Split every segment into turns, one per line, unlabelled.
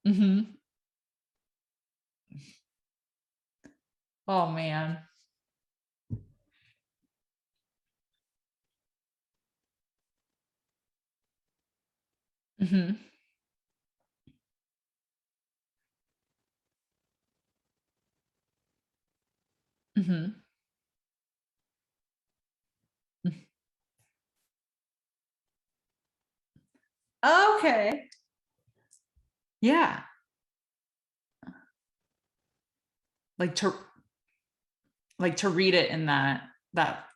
Mm-hmm. Oh man. Mm-hmm. Mm-hmm. Okay. Yeah. Like to read it in that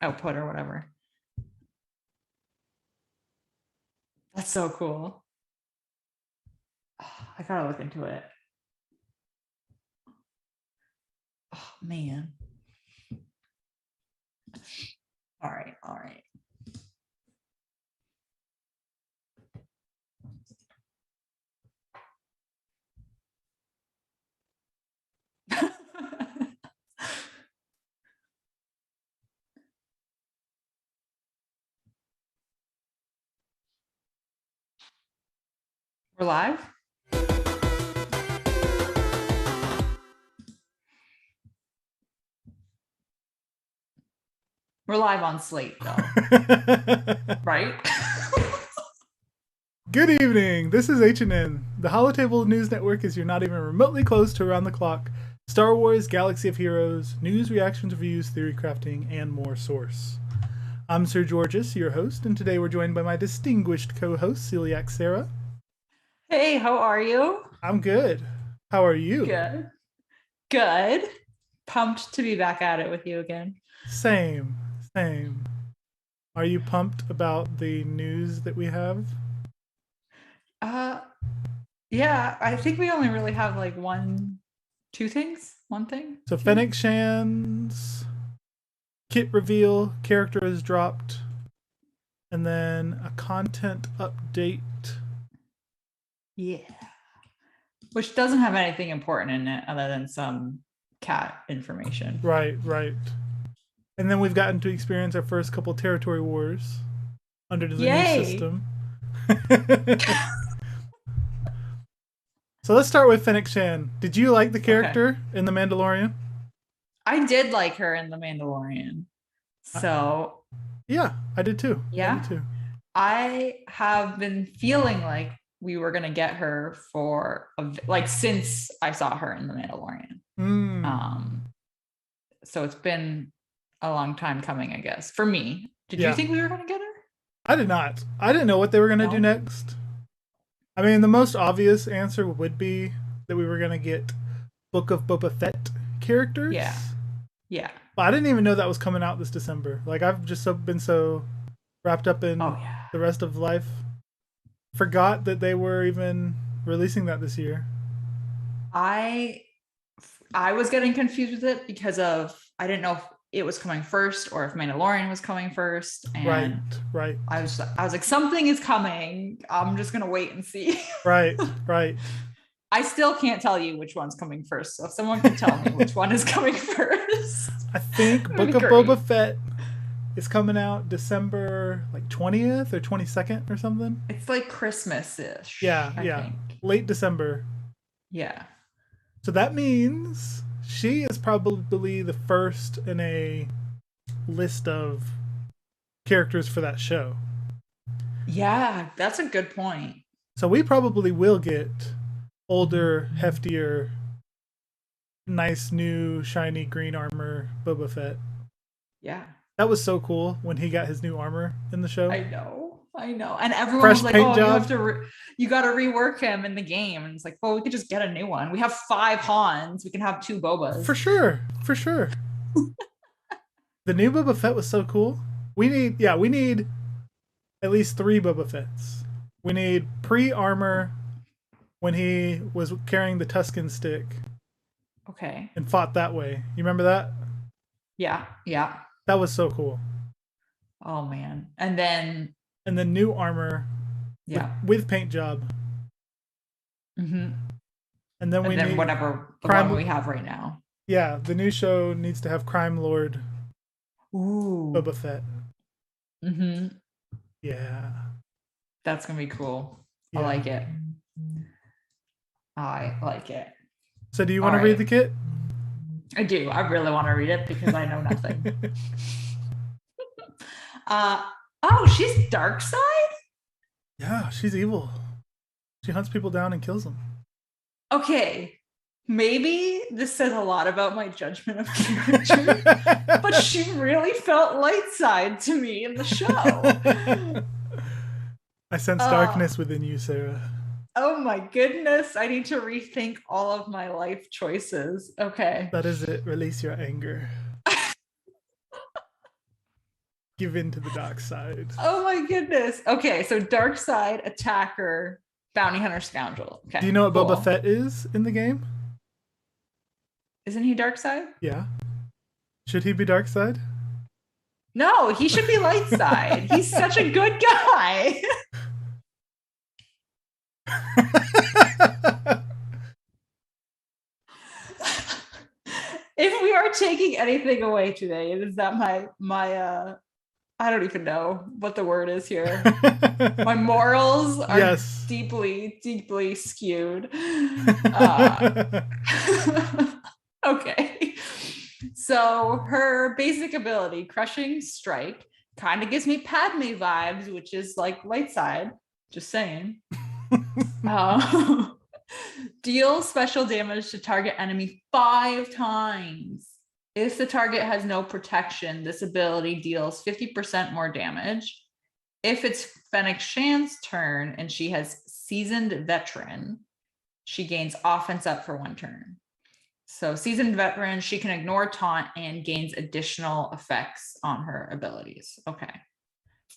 output or whatever. That's so cool. Oh, I gotta look into it. Oh man. All right. All right. We're live. We're live on Slate though, right?
Good evening. This is HNN. The Holotable News Network is you're not even remotely close to around the clock. Star Wars, Galaxy of Heroes, news, reactions, reviews, theory crafting, and more source. I'm Sir Georges, your host, and today we're joined by my distinguished co-host, Celiac Sarah.
Hey, how are you?
I'm good. How are you?
Good. Good. Pumped to be back at it with you again.
Same. Same. Are you pumped about the news that we have?
Uh yeah, I think we only really have like two things. One thing?
So
Two?
Fennec Shan's kit reveal, character is dropped, and then a content update.
Yeah. Which doesn't have anything important in it other than some cat information.
Right, right. And then we've gotten to experience our first couple territory wars under the new
Yay!
system. So let's start with Fennec Shan. Did you like the
Okay.
character in The Mandalorian?
I did like her in The Mandalorian.
Uh,
So,
yeah, I did too. I did
yeah,
too.
I have been feeling like we were going to get her like since I saw her in The Mandalorian.
Mm,
Um, so it's been a long time coming, I guess. For me, did you
yeah,
think we were going to get her?
I did not. I didn't know what they were going to do
No.
next. I mean, the most obvious answer would be that we were going to get Book of Boba Fett
Yeah.
characters.
Yeah.
But I didn't even know that was coming out this December. Like, I've just been so wrapped up
Oh
in
yeah.
the rest of life. Forgot that they were even releasing that this year.
I I was getting confused with it because of I didn't know if it was coming first or if Mandalorian was coming first,
Right,
and
right,
I was like, something is coming. I'm just gonna wait and see.
right, right.
I still can't tell you which one's coming first. So if someone can tell me which one is coming first,
I think
it would
Book
be
of Boba
great.
Fett is coming out December like 20th or 22nd or something.
It's like Christmas-ish,
Yeah,
I
yeah.
think.
Late December.
Yeah.
So that means she is probably the first in a list of characters for that show.
Yeah, that's a good point.
So we probably will get older, heftier, nice new shiny green armor Boba Fett.
Yeah.
That was so cool when he got his new armor in the show.
I know. I know. And everyone was
Fresh
like,
paint
"Oh,
job.
you got to rework him in the game." And it's like, "Well, we could just get a new one. We have 5 Hans. We can have 2 Bobas."
For sure. For sure. The new Boba Fett was so cool. We need at least 3 Boba Fetts. We need pre-armor when he was carrying the Tusken stick
Okay.
and fought that way. You remember that?
Yeah. Yeah.
That was so cool.
Oh man. And then
And then new armor with
yeah.
paint job.
Hmm.
And then we
And then
need
whatever the one
crime.
we have right now.
Yeah, the new show needs to have Crime Lord
Ooh.
Boba Fett.
Hmm.
Yeah,
That's gonna be cool. I
yeah.
like it. I like it.
So do you
All
want to read
right.
the kit?
I do. I really want to read it because I know nothing. Uh oh, she's dark side?
Yeah, she's evil. She hunts people down and kills them.
Okay. Maybe this says a lot about my judgment of character, but she really felt light side to me in the show.
I sense
Uh
darkness within you, Sarah.
oh my goodness. I need to rethink all of my life choices. Okay.
That is it. Release your anger. Give in to the dark side.
Oh my goodness. Okay, so dark side, attacker, bounty hunter, scoundrel.
Do
Okay,
you know what Boba
cool.
Fett is in the game?
Isn't he dark side?
Yeah. Should he be dark side?
No, he should be light side. He's such a good guy. If we are taking anything away today, it is that my I don't even know what the word is here. My morals are
Yes.
deeply skewed. Uh, okay. So her basic ability, crushing strike, kind of gives me Padme vibes, which is like light side. Just saying. Uh, deal special damage to target enemy 5 times. If the target has no protection, this ability deals 50% more damage. If it's Fennec Shan's turn and she has seasoned veteran, she gains offense up for 1 turn. So seasoned veteran, she can ignore taunt and gains additional effects on her abilities. Okay.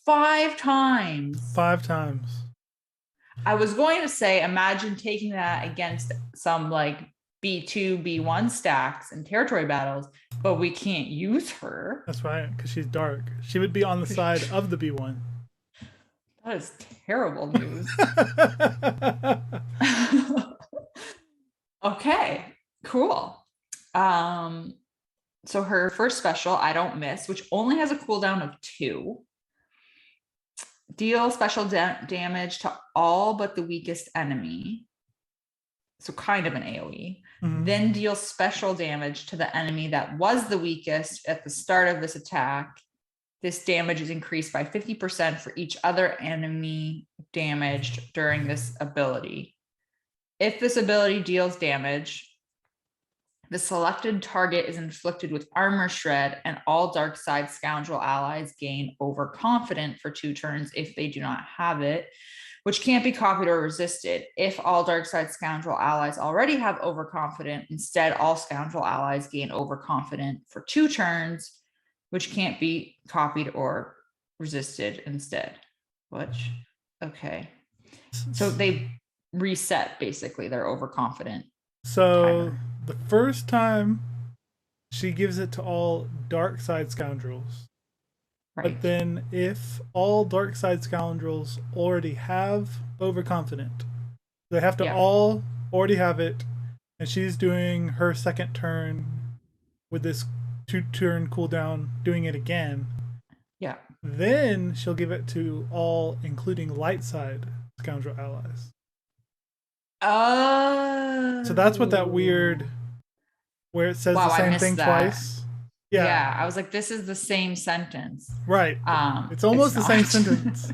5 times.
5 times.
I was going to say, imagine taking that against some like B2, B1 stacks and territory battles, but we can't use her.
That's right, because she's dark. She would be on the side of the B1.
That is terrible news. Okay, cool. So her first special, I don't miss, which only has a cooldown of 2. Deal special damage to all but the weakest enemy. So kind of an AoE.
Mhm.
Then deal special damage to the enemy that was the weakest at the start of this attack. This damage is increased by 50% for each other enemy damaged during this ability. If this ability deals damage, the selected target is inflicted with armor shred, and all dark side scoundrel allies gain overconfident for 2 turns if they do not have it, which can't be copied or resisted. If all dark side scoundrel allies already have overconfident, instead all scoundrel allies gain overconfident for 2 turns, which can't be copied or resisted instead. Which, okay. So they reset basically their overconfident.
So
timer.
the first time she gives it to all dark side scoundrels.
Right.
But then if all dark side scoundrels already have overconfident, they have to all already have it, and she's doing her second turn with this 2-turn cooldown, doing it again.
Yeah.
Then she'll give it to all, including light side scoundrel allies.
Oh.
So that's what that weird, where it says the same thing twice.
Yeah, I was like, this is the same sentence.
Right. It's almost the same sentence.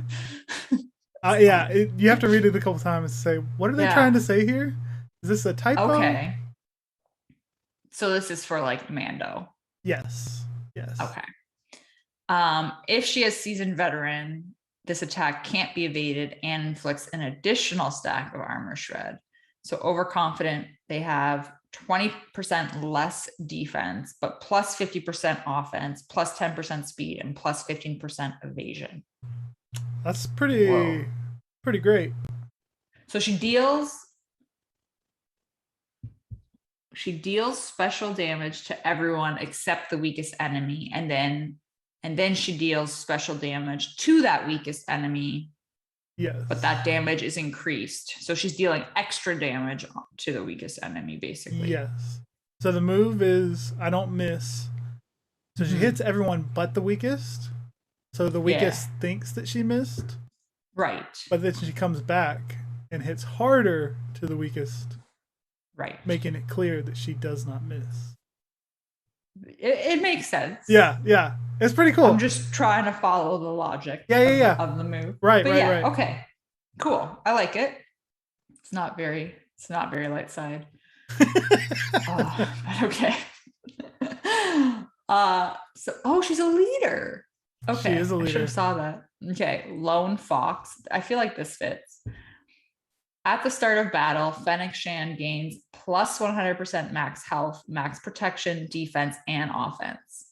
Yeah, you have to read it a couple times to say, what are they trying to say here? Is this a typo?
Okay. So this is for like Mando.
Yes. Yes.
Okay. If she has seasoned veteran, this attack can't be evaded and inflicts an additional stack of armor shred. So overconfident, they have 20% less defense, but plus 50% offense, plus 10% speed, and plus 15% evasion.
That's pretty great. So
she deals special damage to everyone except the weakest enemy, and then she deals special damage to that weakest enemy.
Yes.
But that damage is increased. So she's dealing extra damage to the weakest enemy, basically.
Yes. So the move is I don't miss. So she hits everyone but the weakest. So the weakest thinks that she missed.
Right.
But then she comes back and hits harder to the weakest.
Right.
making it clear that she does not miss.
It makes sense.
Yeah, yeah. It's pretty cool.
I'm just trying to follow the logic of the move.
Right,
but
right,
yeah,
right.
okay. Cool. I like it. It's not very light side. But okay. She's a leader. Okay.
She is a
I should
leader.
have saw that. Okay. Lone Fox. I feel like this fits. At the start of battle, Fennec Shan gains plus 100% max health, max protection, defense, and offense.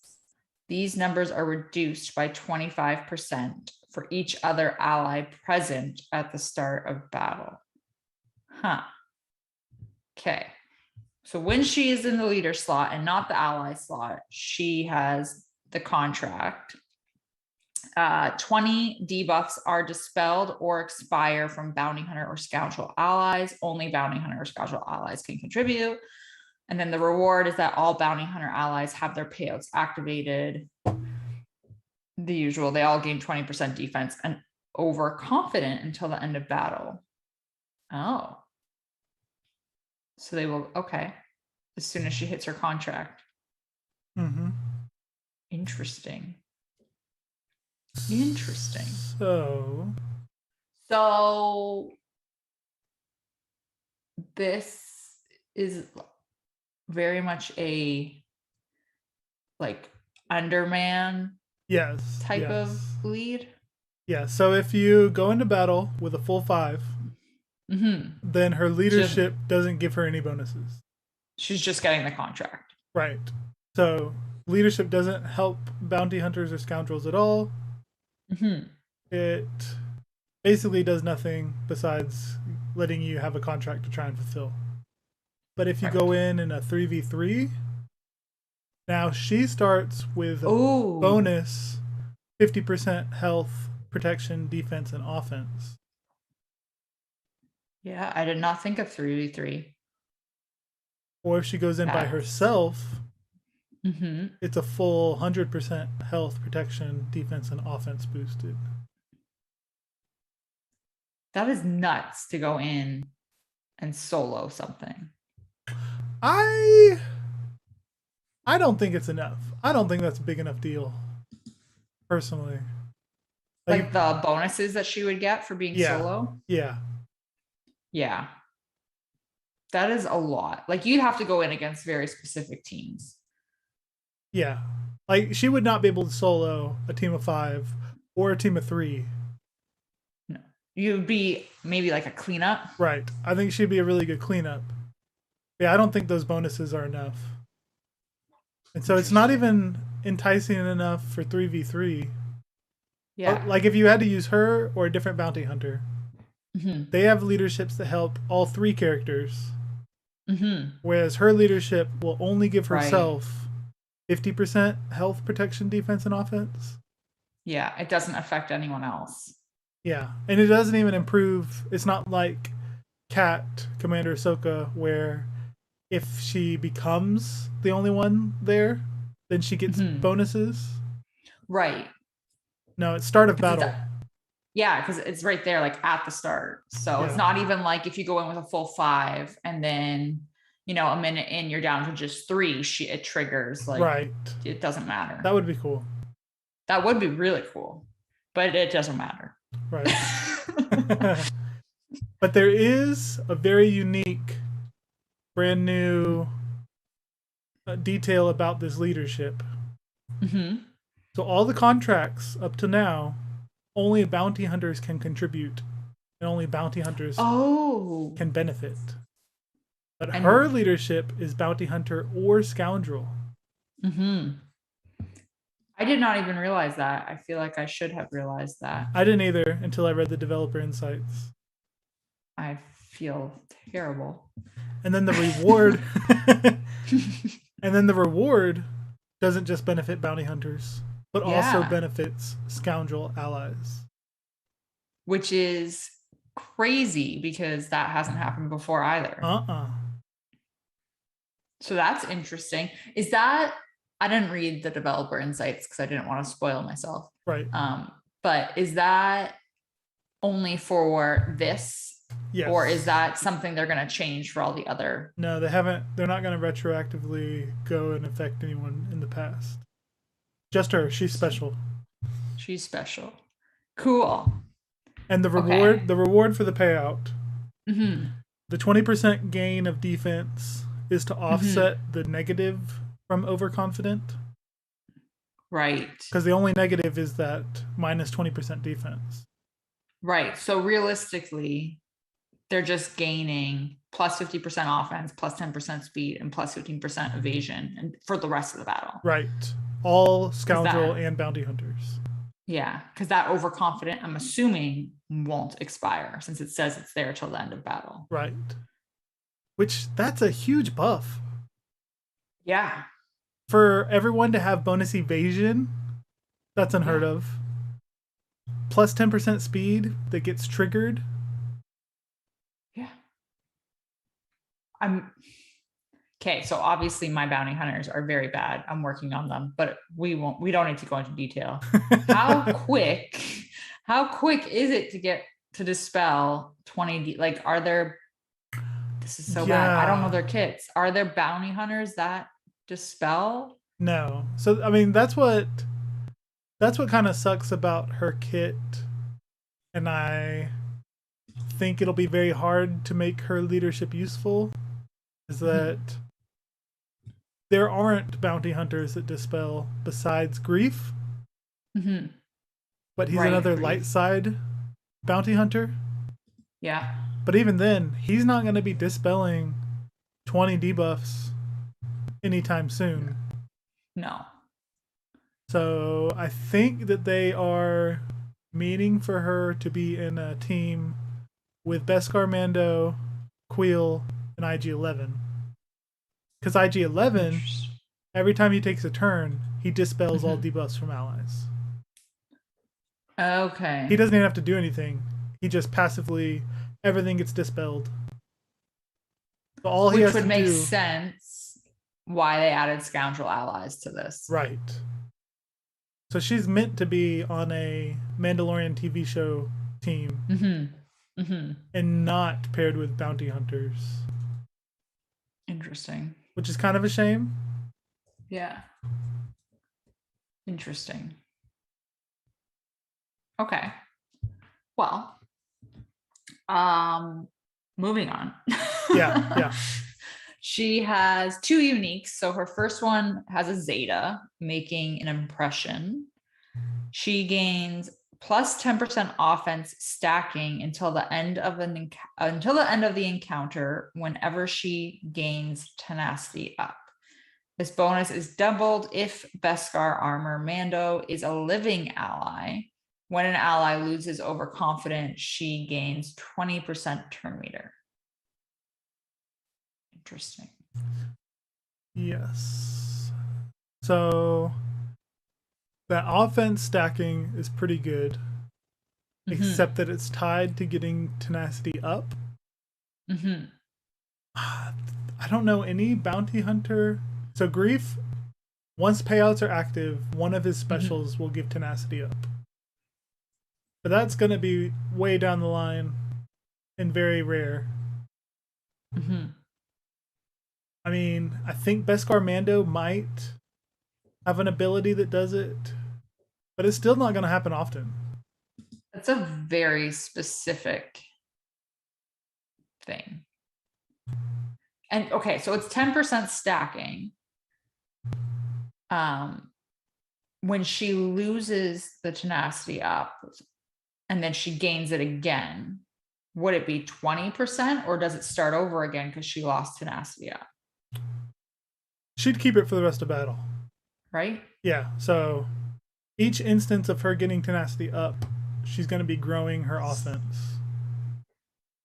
These numbers are reduced by 25% for each other ally present at the start of battle. Huh. Okay. So when she is in the leader slot and not the ally slot, she has the contract. 20 debuffs are dispelled or expire from bounty hunter or scoundrel allies. Only bounty hunter or scoundrel allies can contribute. And then the reward is that all bounty hunter allies have their payouts activated. The usual, they all gain 20% defense and overconfident until the end of battle. Oh. So they will, okay. As soon as she hits her contract.
Mm-hmm.
Interesting. So this is very much a like underman type of lead.
Yeah, so if you go into battle with a full 5, then her leadership doesn't give her any bonuses.
She's just getting the contract.
Right. So leadership doesn't help bounty hunters or scoundrels at all. It basically does nothing besides letting you have a contract to try and fulfill. But if you go in a 3v3, now she starts with a bonus 50% health, protection, defense, and offense.
Yeah, I did not think of 3v3.
Or if she goes in by herself, it's a full 100% health, protection, defense, and offense boosted.
That is nuts to go in and solo something.
I don't think it's enough. I don't think that's a big enough deal, personally.
Like the bonuses that she would get for being solo?
Yeah.
Yeah. That is a lot. Like you'd have to go in against very specific teams.
Yeah. Like she would not be able to solo a team of 5 or a team of 3.
No. You'd be maybe like a cleanup.
Right. I think she'd be a really good cleanup. Yeah, I don't think those bonuses are enough. And so it's not even enticing enough for 3v3.
Yeah.
Like if you had to use her or a different bounty hunter, they have leaderships that help all 3 characters. Whereas her leadership will only give herself 50% health, protection, defense, and offense.
Yeah, it doesn't affect anyone else.
Yeah, and it doesn't even improve. It's not like Cat, Commander Ahsoka, where if she becomes the only one there, then she gets bonuses.
Right.
No, it's start of battle.
Yeah, because it's right there, like at the start. So it's not even like if you go in with a full 5 and then, a minute in, you're down to just 3. It triggers. Like, it doesn't matter.
That would be cool.
That would be really cool, but it doesn't matter.
Right. But there is a very unique, brand new detail about this leadership. So all the contracts up to now, only bounty hunters can contribute, and only bounty hunters can benefit. But her leadership is bounty hunter or scoundrel.
I did not even realize that. I feel like I should have realized that.
I didn't either until I read the developer insights.
I feel terrible.
And then the reward doesn't just benefit bounty hunters, but also benefits scoundrel allies.
Which is crazy because that hasn't happened before either. So that's interesting. Is that, I didn't read the developer insights because I didn't want to spoil myself.
Right.
But is that only for this
Yes.
Or is that something they're going to change for all the other?
No, they haven't. They're not going to retroactively go and affect anyone in the past. Just her. She's special.
She's special. Cool.
And the reward for the payout, the 20% gain of defense is to offset the negative from overconfident.
Right.
Because the only negative is that minus 20% defense.
Right. So realistically, they're just gaining plus 50% offense, plus 10% speed, and plus 15% evasion, and for the rest of the battle.
Right. All scoundrel and bounty hunters.
Yeah, because that overconfident, I'm assuming, won't expire since it says it's there till the end of battle.
Right. Which, that's a huge buff.
Yeah.
For everyone to have bonus evasion, that's unheard of. Plus 10% speed that gets triggered.
Yeah. Okay, so obviously my bounty hunters are very bad. I'm working on them, but we don't need to go into detail. How quick is it to dispel 20? Like, this is so bad. I don't know their kits. Are there bounty hunters that dispel?
No. So, I mean, that's what kind of sucks about her kit. And I think it'll be very hard to make her leadership useful. Is that there aren't bounty hunters that dispel besides Grief. But he's another light side bounty hunter.
Yeah.
But even then, he's not going to be dispelling 20 debuffs anytime soon.
No.
So I think that they are meaning for her to be in a team with Beskar Mando, Queel, and IG-11. Because IG-11, every time he takes a turn, he dispels all debuffs from allies.
Okay.
He doesn't even have to do anything. He just passively, everything gets dispelled. So all he has to do... Which would make
sense why they added Scoundrel allies to this.
Right. So she's meant to be on a Mandalorian TV show team. And not paired with bounty hunters.
Interesting.
Which is kind of a shame.
Yeah. Interesting. Okay. Well, moving on.
Yeah.
She has 2 uniques. So her first one has a Zeta, making an impression. She gains plus 10% offense stacking until the end of the encounter whenever she gains tenacity up. This bonus is doubled if Beskar Armor Mando is a living ally. When an ally loses overconfident, she gains 20% turn meter. Interesting.
Yes. So that offense stacking is pretty good, except that it's tied to getting tenacity up. I don't know any bounty hunter. So Grief, once payouts are active, one of his specials will give tenacity up. But that's going to be way down the line and very rare. I mean, I think Beskar Mando might have an ability that does it, but it's still not going to happen often.
That's a very specific thing. And okay, so it's 10% stacking. When she loses the tenacity up and then she gains it again, would it be 20% or does it start over again because she lost tenacity up?
She'd keep it for the rest of battle.
Right?
Yeah, so each instance of her getting tenacity up, she's going to be growing her offense.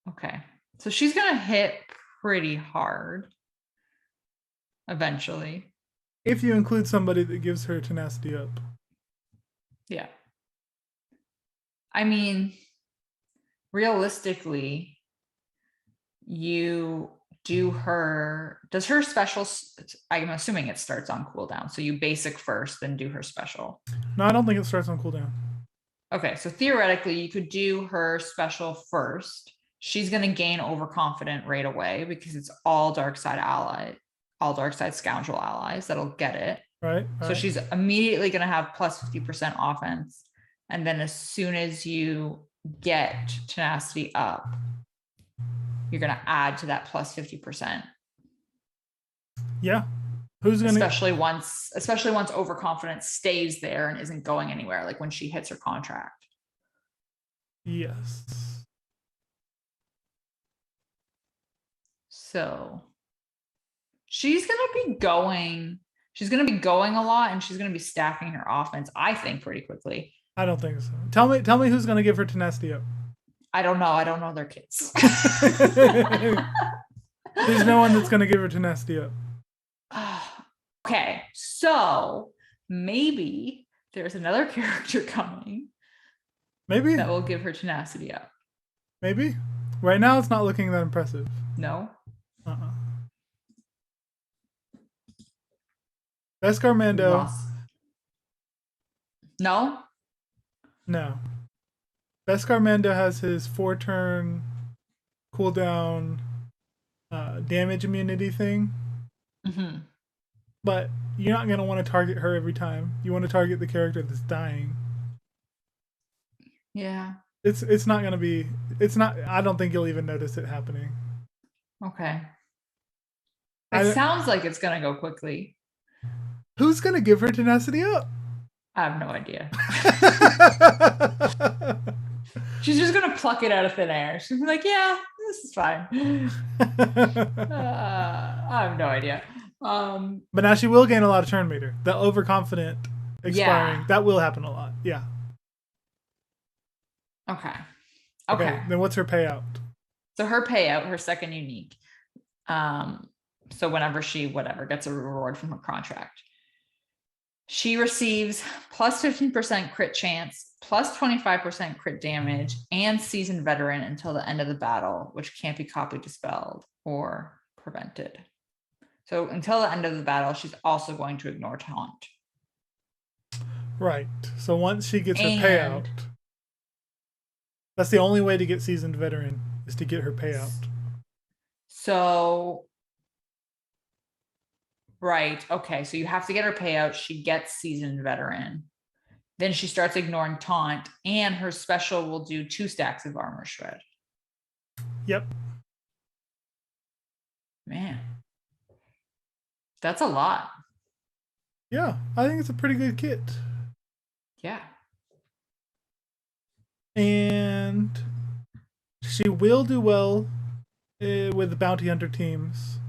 Okay. So she's going to hit pretty hard eventually.
If you include somebody that gives her tenacity up.
Yeah. I mean, realistically, you do does her special, I'm assuming it starts on cooldown. So you basic first, then do her special.
No, I don't think it starts on cooldown.
Okay, so theoretically, you could do her special first, she's going to gain overconfident right away because it's all dark side scoundrel allies that'll get it.
Right.
So she's immediately going to have plus 50% offense. And then as soon as you get tenacity up, you're going to add to that plus 50%.
Yeah. Who's going to,
especially once overconfidence stays there and isn't going anywhere, like when she hits her contract.
Yes.
So she's going to be going a lot, and she's going to be stacking her offense, I think, pretty quickly.
I don't think so. Tell me who's going to give her tenacity up.
I don't know their kids.
There's no one that's going to give her tenacity up.
Okay, so maybe there's another character coming.
Maybe
that will give her tenacity up.
Maybe. Right now, it's not looking that impressive.
No.
Beskar Mando.
No.
No. Beskar Mando has his 4-turn cooldown damage immunity thing.
Mm-hmm.
But you're not going to want to target her every time. You want to target the character that's dying.
Yeah.
It's not going to be... I don't think you'll even notice it happening.
Okay. It sounds like it's going to go quickly.
Who's going to give her tenacity up?
I have no idea. She's just going to pluck it out of thin air. She's like, yeah, this is fine. I have no idea.
But now she will gain a lot of turn meter. The overconfident expiring, that will happen a lot. Yeah.
Okay.
Then what's her payout?
So her payout, her second unique. So whenever she gets a reward from her contract, she receives plus 15% crit chance, plus 25% crit damage, and seasoned veteran until the end of the battle, which can't be copied, dispelled, or prevented. So until the end of the battle, she's also going to ignore taunt.
Right. So once she gets her payout, that's the only way to get seasoned veteran, is to get her payout.
So, right. Okay. So you have to get her payout. She gets seasoned veteran. Then she starts ignoring taunt, and her special will do 2 stacks of armor shred.
Yep.
Man. That's a lot.
Yeah. I think it's a pretty good kit.
Yeah.
And she will do well with the bounty hunter teams,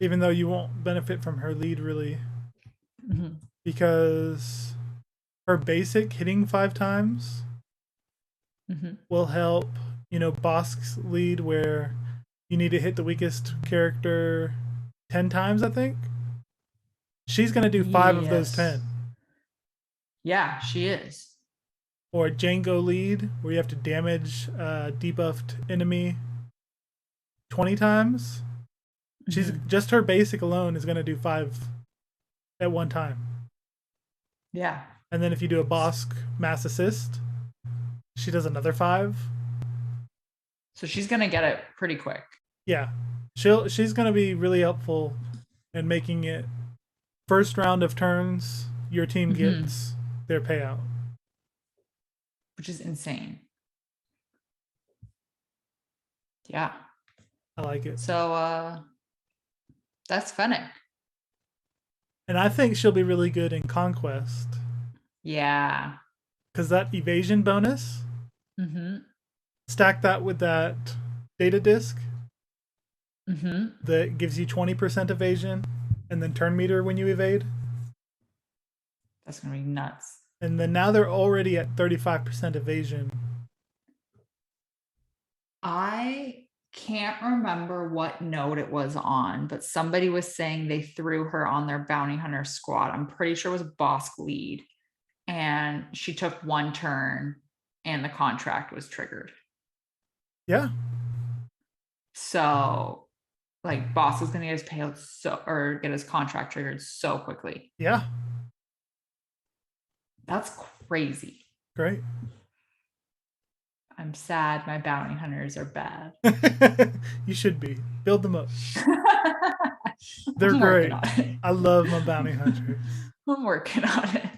even though you won't benefit from her lead really, because her basic hitting 5 times will help, Bosk's lead, where you need to hit the weakest character 10 times, I think. She's going to do 5 of those 10. Yeah,
she is.
Or Django lead, where you have to damage a debuffed enemy 20 times. She's just her basic alone is going to do 5 at one time.
Yeah.
And then if you do a Bosk mass assist, she does another 5.
So she's going to get it pretty quick.
Yeah. She's going to be really helpful in making it first round of turns your team gets their payout.
Which is insane. Yeah.
I like it.
So that's Fennec.
And I think she'll be really good in Conquest.
Yeah.
Because that evasion bonus, stack that with that data disc that gives you 20% evasion and then turn meter when you evade.
That's going to be nuts.
And then now they're already at 35% evasion.
I can't remember what note it was on, but somebody was saying they threw her on their bounty hunter squad. I'm pretty sure it was Bosk lead. And she took 1 turn and the contract was triggered.
Yeah.
So Bosk is going to get his payout or get his contract triggered so quickly.
Yeah.
That's crazy.
Great.
I'm sad my bounty hunters are bad.
You should be. Build them up. They're
I'm working
great.
on it.
I love my bounty hunters.
I'm working on it.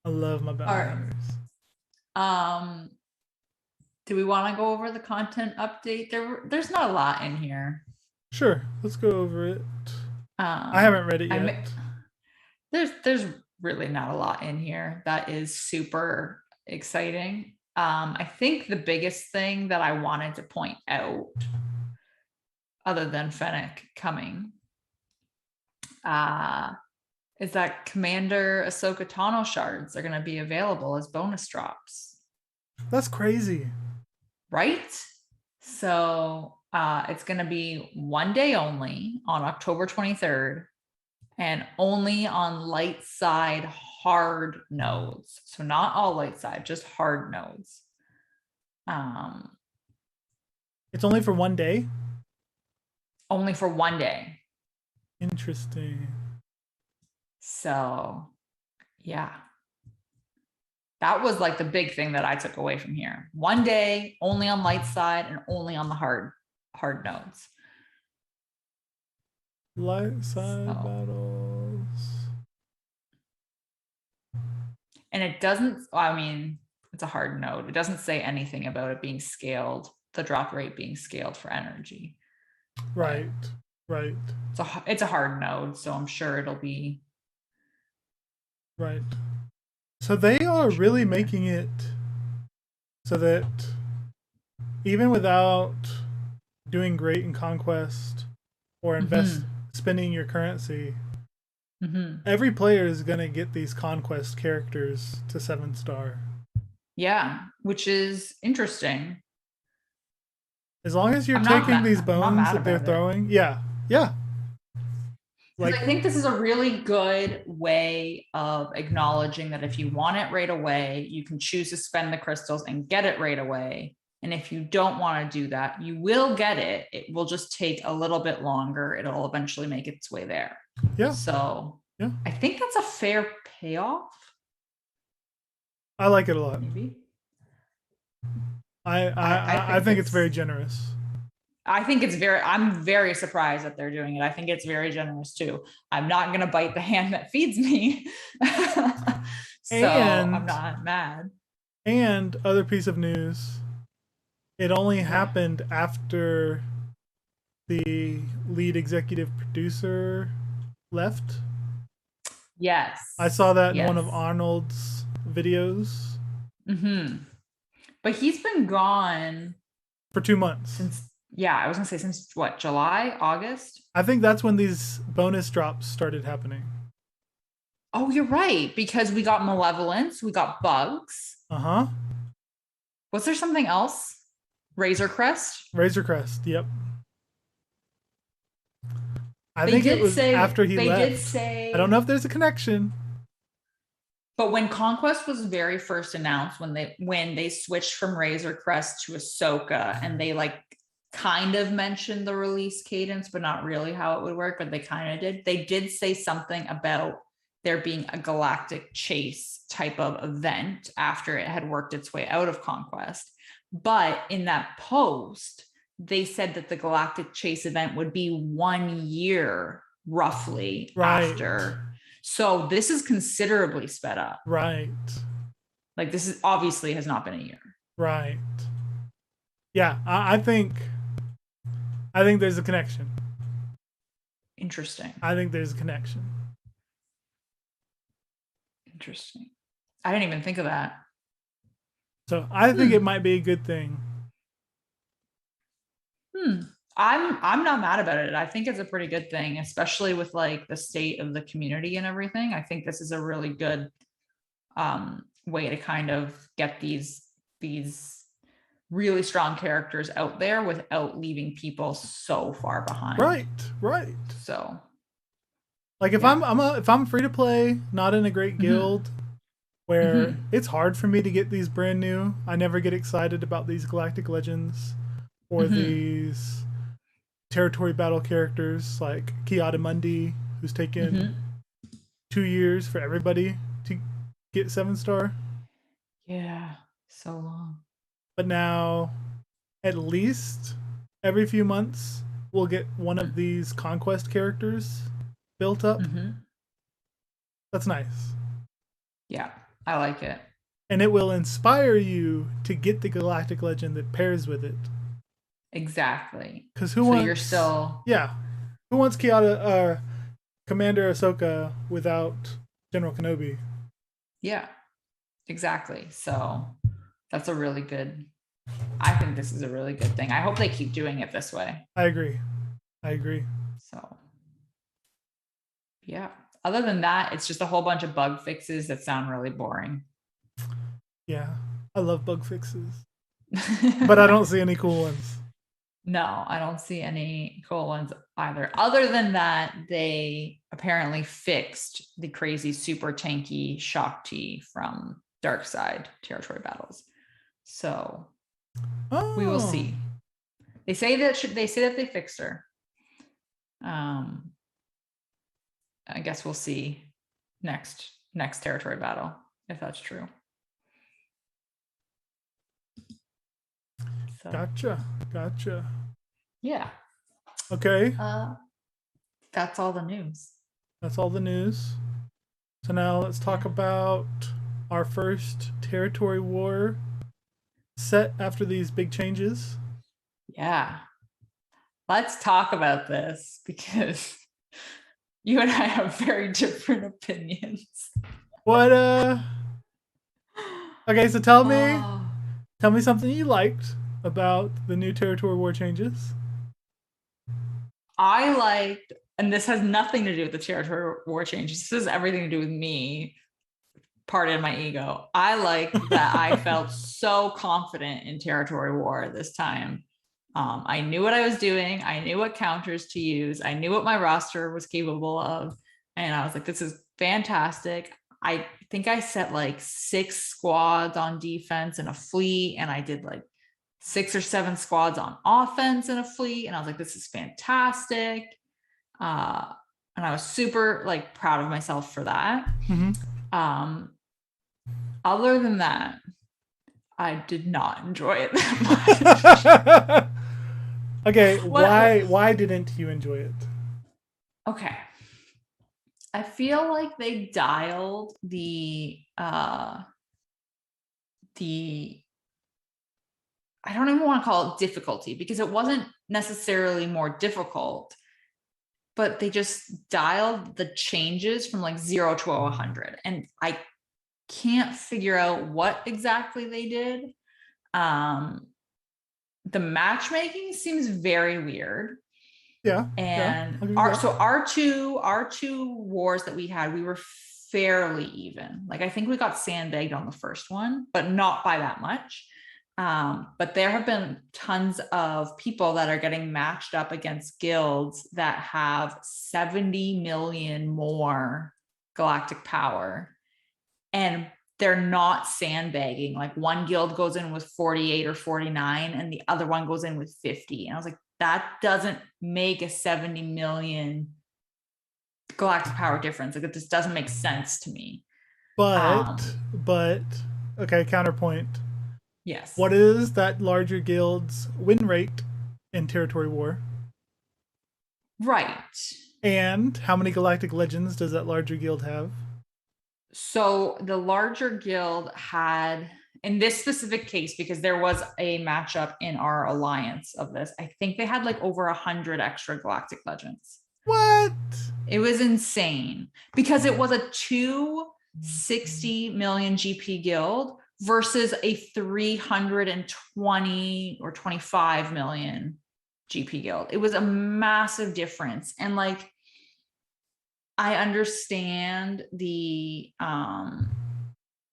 I love my bounty
All right.
hunters.
Do we want to go over the content update? There's not a lot in here.
Sure, let's go over it. I haven't read it yet.
There's really not a lot in here that is super exciting. I think the biggest thing that I wanted to point out, other than Fennec coming, is that Commander Ahsoka Tano shards are going to be available as bonus drops.
That's crazy.
Right? So it's going to be one day only on October 23rd and only on light side hard nodes. So not all light side, just hard nodes.
It's only for one day?
Only for one day.
Interesting.
So yeah. That was like the big thing that I took away from here. One day, only on light side and only on the hard nodes.
Light side battles.
And it doesn't, I mean, it's a hard node. It doesn't say anything about it being scaled, the drop rate being scaled for energy.
Right, right.
It's a hard node, so I'm sure it'll be.
Right. So they are really making it so that even without doing great in Conquest or spending your currency, every player is going to get these Conquest characters to 7-star.
Yeah, which is interesting.
As long as you're taking these bones that they're throwing. Yeah.
Like, I think this is a really good way of acknowledging that if you want it right away, you can choose to spend the crystals and get it right away. And if you don't want to do that, you will get it. It will just take a little bit longer. It'll eventually make its way there.
Yeah.
So
yeah,
I think that's a fair payoff.
I like it a lot.
Maybe.
I think it's very generous.
I think I'm very surprised that they're doing it. I think it's very generous too. I'm not going to bite the hand that feeds me. So I'm not mad.
And other piece of news, it only happened after the lead executive producer left.
Yes.
I saw that in one of Arnold's videos.
But he's been gone
for 2 months.
I was going to say since what, July, August?
I think that's when these bonus drops started happening.
Oh, you're right. Because we got Malevolence, we got Bugs. Was there something else? Razor Crest?
Razor Crest, yep. I think it was after he left. They did say... I don't know if there's a connection.
But when Conquest was very first announced, when they switched from Razor Crest to Ahsoka, and they kind of mentioned the release cadence, but not really how it would work, but they kind of did. They did say something about there being a galactic chase type of event after it had worked its way out of Conquest. But in that post, they said that the galactic chase event would be 1 year roughly after. So this is considerably sped up.
Right.
This is obviously has not been a year.
Right. Yeah, I think there's a connection.
Interesting.
I think there's a connection.
Interesting. I didn't even think of that.
So I think it might be a good thing.
I'm not mad about it. I think it's a pretty good thing, especially with the state of the community and everything. I think this is a really good way to kind of get these really strong characters out there without leaving people so far behind.
Right.
So
if I'm free to play, not in a great guild where it's hard for me to get these brand new, I never get excited about these Galactic Legends or these territory battle characters like Ki-Adi-Mundi, who's taken 2 years for everybody to get 7-star.
Yeah. So long.
But now, at least every few months, we'll get one of these conquest characters built up.
Mm-hmm.
That's nice.
Yeah, I like it.
And it will inspire you to get the galactic legend that pairs with it.
Exactly.
Because who
So you're
wants,
still,
yeah, who wants Commander Ahsoka without General Kenobi?
yeah, exactly. So that's a really good, I think this is a really good thing. I hope they keep doing it this way.
I agree.
So, yeah. Other than that, it's just a whole bunch of bug fixes that sound really boring.
Yeah, I love bug fixes, but I don't see any cool ones.
No, I don't see any cool ones either. Other than that, they apparently fixed the crazy super tanky Shock T from Dark Side territory battles. So we will see. They say that they fixed her. I guess we'll see next territory battle if that's true. So,
Gotcha.
yeah.
Okay.
That's all the news.
That's all the news. So now let's talk about our first territory war set after these big changes.
Yeah. Let's talk about this because you and I have very different opinions.
What Okay, so tell me something you liked about the new territory war changes.
I liked, and this has nothing to do with the territory war changes. This has everything to do with me. Pardon my ego. I like that I felt so confident in territory war this time. I knew what I was doing. I knew what counters to use. I knew what my roster was capable of. And I was like, this is fantastic. I think I set like 6 squads on defense and a fleet. And I did like 6 or 7 squads on offense and a fleet. And I was like, this is fantastic. And I was super like proud of myself for that.
Mm-hmm.
Other than that, I did not enjoy it that much.
Okay, why didn't you enjoy it?
Okay. I feel like they dialed the I don't even want to call it difficulty because it wasn't necessarily more difficult, but they just dialed the changes from like 0 to 100. And I can't figure out what exactly they did. The matchmaking seems very weird.
Yeah.
And
Yeah,
our two wars that we had, we were fairly even. Like I think we got sandbagged on the first one, but not by that much. But there have been tons of people that are getting matched up against guilds that have 70 million more galactic power. And they're not sandbagging. Like one guild goes in with 48 or 49 and the other one goes in with 50. And I was like, that doesn't make a 70 million galactic power difference. Like it just doesn't make sense to me.
But okay, counterpoint.
Yes.
What is that larger guild's win rate in territory war?
Right.
And how many galactic legends does that larger guild have?
So the larger guild had, in this specific case, because there was a matchup in our alliance of this, I think they had like over 100 extra galactic legends.
What?
It was insane because it was a 260 million GP guild versus a 320 or 25 million GP guild. It was a massive difference. And like, I understand that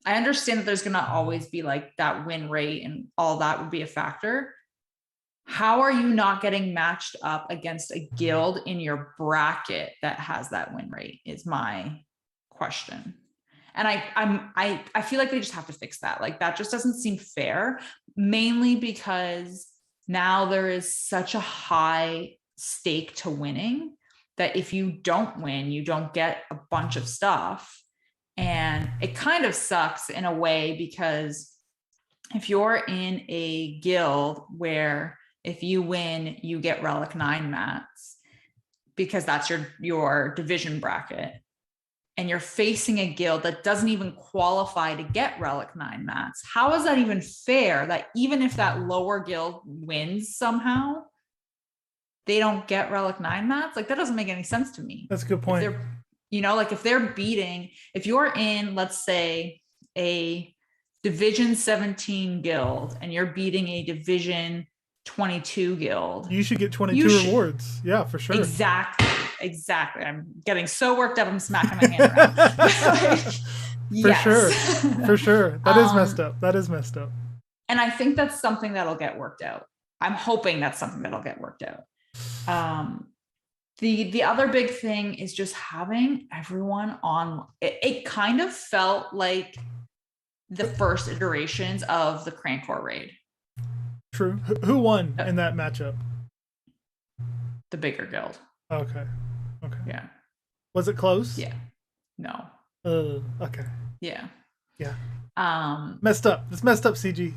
there's going to always be like that win rate and all that would be a factor. How are you not getting matched up against a guild in your bracket that has that win rate is my question. And I feel like they just have to fix that. Like that just doesn't seem fair, mainly because now there is such a high stake to winning that if you don't win, you don't get a bunch of stuff. And it kind of sucks in a way because if you're in a guild where if you win, you get Relic 9 mats because that's your division bracket, and you're facing a guild that doesn't even qualify to get Relic 9 mats, how is that even fair that even if that lower guild wins somehow, they don't get Relic 9 mats? Like, that doesn't make any sense to me.
That's a good point.
If they're beating, if you're in, let's say, a Division 17 guild and you're beating a Division 22 guild,
you should get 22 rewards. Yeah, for sure.
Exactly. I'm getting so worked up, I'm smacking my hand around.
For sure. That is messed up.
And I think that's something that'll get worked out. I'm hoping that's something that'll get worked out. The other big thing is just having everyone on. It kind of felt like the first iterations of the Crancor raid.
True. Who won in that matchup?
The bigger guild.
Okay.
Yeah.
Was it close?
Yeah. No.
Okay.
Yeah.
Messed up. It's messed up, CG.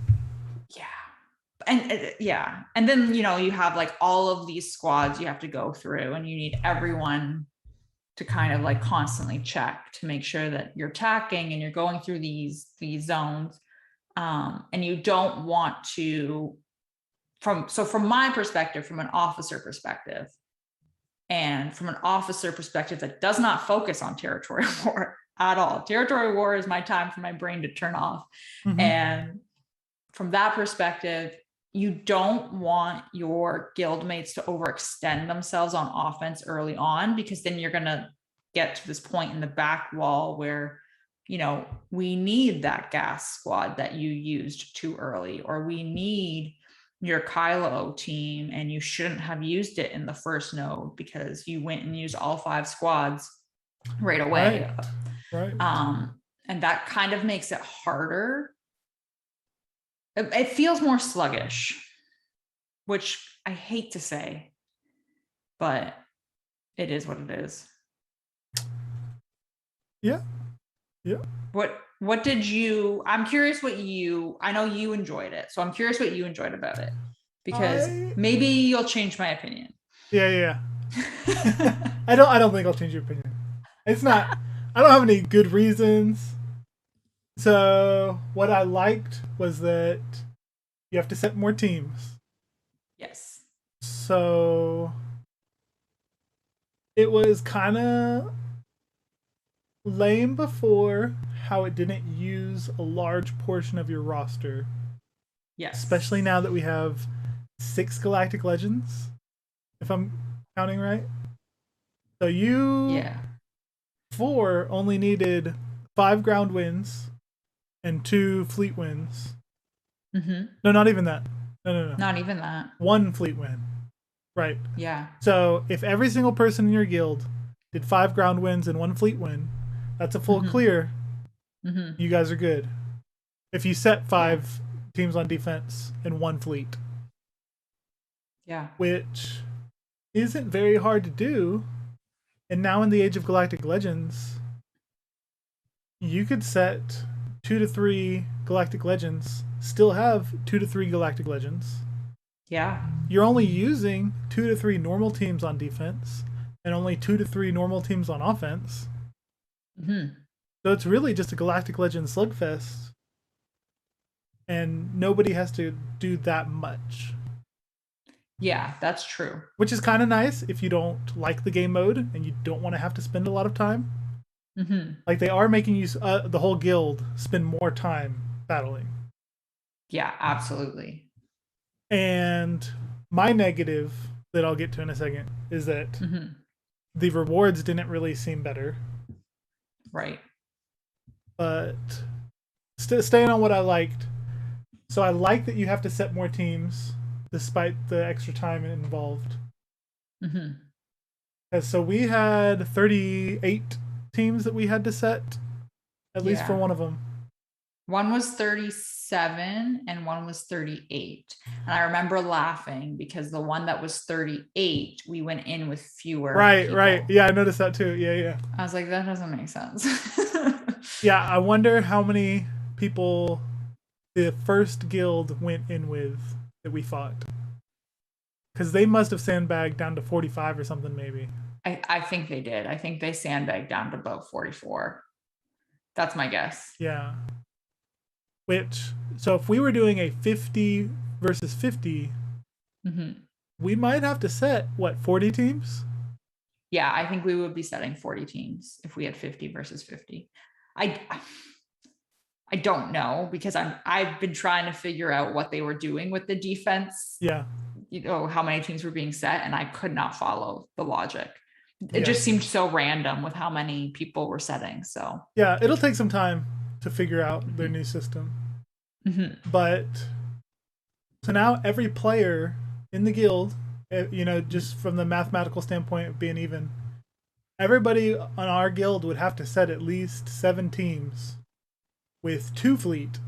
Yeah. And then, you have like all of these squads you have to go through, and you need everyone to kind of like constantly check to make sure that you're attacking and you're going through these zones. And you don't want to, from my perspective, from an officer perspective, and from an officer perspective that does not focus on territory war at all. Territory war is my time for my brain to turn off. Mm-hmm. And from that perspective, you don't want your guildmates to overextend themselves on offense early on, because then you're going to get to this point in the back wall where, we need that gas squad that you used too early, or we need your Kylo team and you shouldn't have used it in the first node because you went and used all 5 squads right away.
Right.
And that kind of makes it harder. It feels more sluggish, which I hate to say, but it is what it is.
Yeah.
What did you, I'm curious I know you enjoyed it, so I'm curious what you enjoyed about it, because maybe you'll change my opinion.
Yeah. I don't think I'll change your opinion. It's not, I don't have any good reasons. So what I liked was that you have to set more teams.
Yes.
So it was kind of lame before how it didn't use a large portion of your roster.
Yes.
Especially now that we have 6 Galactic Legends, if I'm counting right. So 4 only needed 5 ground wins and 2 fleet wins.
Mm-hmm.
No, not even that. No.
Not even that.
1 fleet win. Right.
Yeah.
So if every single person in your guild did 5 ground wins and 1 fleet win, that's a full clear.
Mm-hmm.
You guys are good. If you set 5 teams on defense and 1 fleet.
Yeah.
Which isn't very hard to do. And now in the age of Galactic Legends, you could set 2 to 3 Galactic Legends, still have 2 to 3 Galactic Legends.
Yeah.
You're only using 2 to 3 normal teams on defense and only 2 to 3 normal teams on offense.
Mm-hmm.
So it's really just a Galactic Legends slugfest. And nobody has to do that much.
Yeah, that's true.
Which is kind of nice if you don't like the game mode and you don't want to have to spend a lot of time.
Mm-hmm.
Like, they are making you, the whole guild, spend more time battling.
Yeah, absolutely.
And my negative that I'll get to in a second is that the rewards didn't really seem better.
Right.
But staying on what I liked. So I like that you have to set more teams despite the extra time involved. Mm-hmm. So we had 38 teams that we had to set, at least for one of them.
One was 37 and one was 38. And I remember laughing because the one that was 38, we went in with fewer people.
Right. Yeah, I noticed that too. Yeah.
I was like, that doesn't make sense.
Yeah, I wonder how many people the first guild went in with that we fought. Because they must have sandbagged down to 45 or something, maybe.
I think they did. I think they sandbagged down to about 44. That's my guess.
Yeah. So if we were doing a 50 versus 50, we might have to set, 40 teams?
Yeah, I think we would be setting 40 teams if we had 50 versus 50. I don't know, because I've been trying to figure out what they were doing with the defense.
Yeah.
How many teams were being set, and I could not follow the logic. It just seemed so random with how many people were setting. So
yeah, it'll take some time to figure out their new system. But so now every player in the guild, just from the mathematical standpoint of being even, everybody on our guild would have to set at least 7 teams with 2 fleet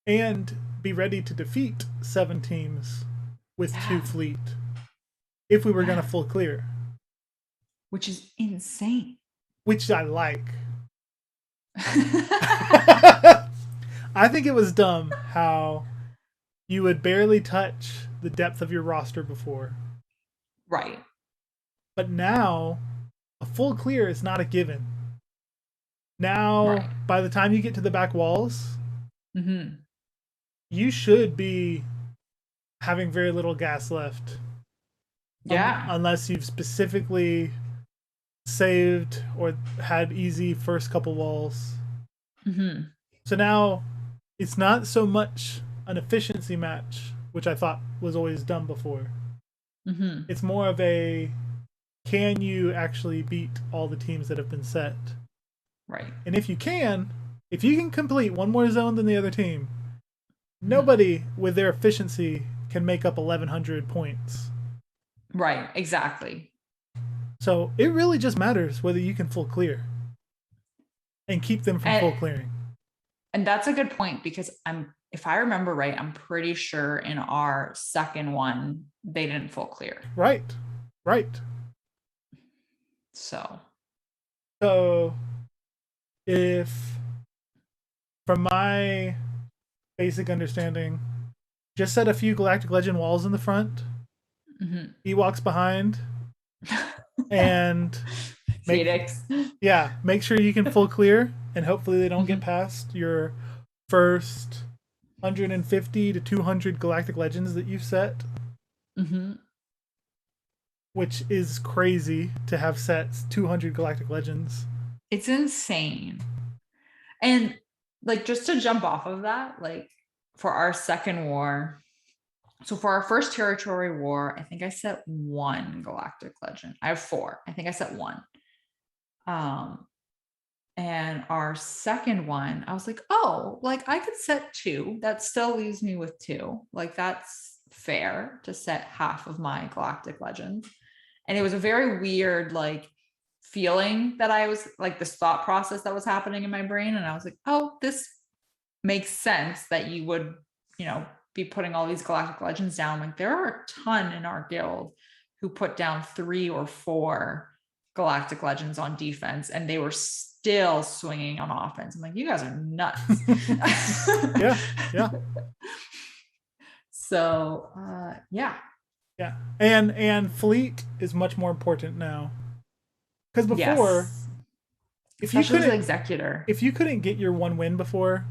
and be ready to defeat 7 teams with 2 fleet if we were going to full clear.
Which is insane.
Which I like. I think it was dumb how you would barely touch the depth of your roster before.
Right.
But now, a full clear is not a given. Now, by the time you get to the back walls, you should be having very little gas left.
Yeah.
Unless you've specifically saved or had easy first couple walls. So now it's not so much an efficiency match, which I thought was always done before. It's more of a, can you actually beat all the teams that have been set?
Right.
And if you can complete one more zone than the other team, nobody with their efficiency can make up 1,100 points.
Right, exactly.
So it really just matters whether you can full clear and keep them from full clearing.
And that's a good point, because if I remember right, I'm pretty sure in our second one, they didn't full clear.
Right.
So
if, from my basic understanding, just set a few Galactic Legend walls in the front, Ewoks behind, and make sure you can full clear, and hopefully they don't get past your first 150 to 200 Galactic Legends that you've set. Which is crazy to have set 200 Galactic Legends.
It's insane. And just to jump off of that, for our second war, so for our first territory war, I think I set 1 Galactic Legend. I have 4. I think I set 1. And our second one, I was like, I could set 2. That still leaves me with 2. That's fair to set half of my Galactic Legends. And it was a very weird, feeling that I was this thought process that was happening in my brain. And I was like, this makes sense that you would, be putting all these Galactic Legends down. There are a ton in our guild who put down 3 or 4 Galactic Legends on defense, and they were still swinging on offense. I'm like, you guys are nuts.
Yeah.
So, yeah.
And fleet is much more important now. Because before, if you couldn't get your 1 win before,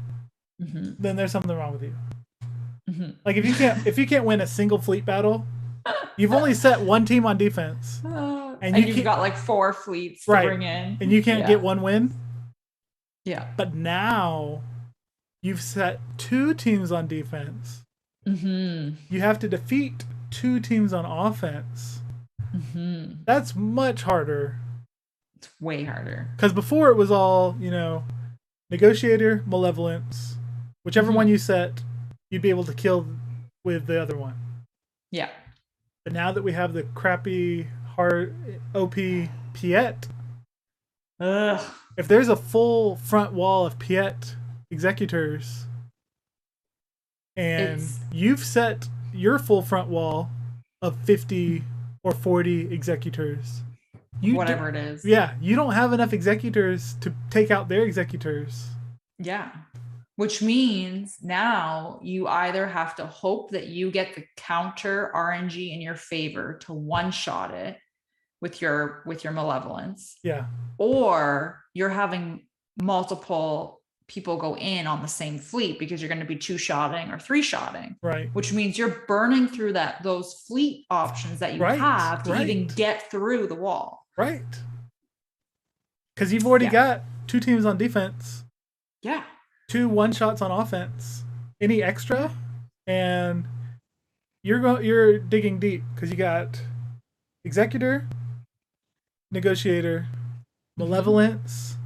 then there's something wrong with you. If you can't win a single fleet battle, you've only set 1 team on defense,
and you've got 4 fleets to bring in,
and you can't get 1 win.
Yeah,
but now you've set 2 teams on defense. You have to defeat 2 teams on offense. That's much harder.
It's way harder.
Because before it was all, negotiator, malevolence, whichever one you set, you'd be able to kill with the other one.
Yeah.
But now that we have the crappy, hard, OP Piet, if there's a full front wall of Piet executors, and you've set your full front wall of 50 or 40 executors,
whatever it is.
Yeah, you don't have enough executors to take out their executors.
Yeah. which means now you either have to hope that you get the counter RNG in your favor to one-shot it with your malevolence,
Yeah.
or you're having multiple people go in on the same fleet because you're going to be 2-shotting or 3-shotting.
Right.
Which means you're burning through those fleet options that you have to even get through the wall.
Right. Because you've already got 2 teams on defense.
Yeah.
2 one-shots on offense. Any extra, and you're digging deep because you got Executor, Negotiator, Malevolence.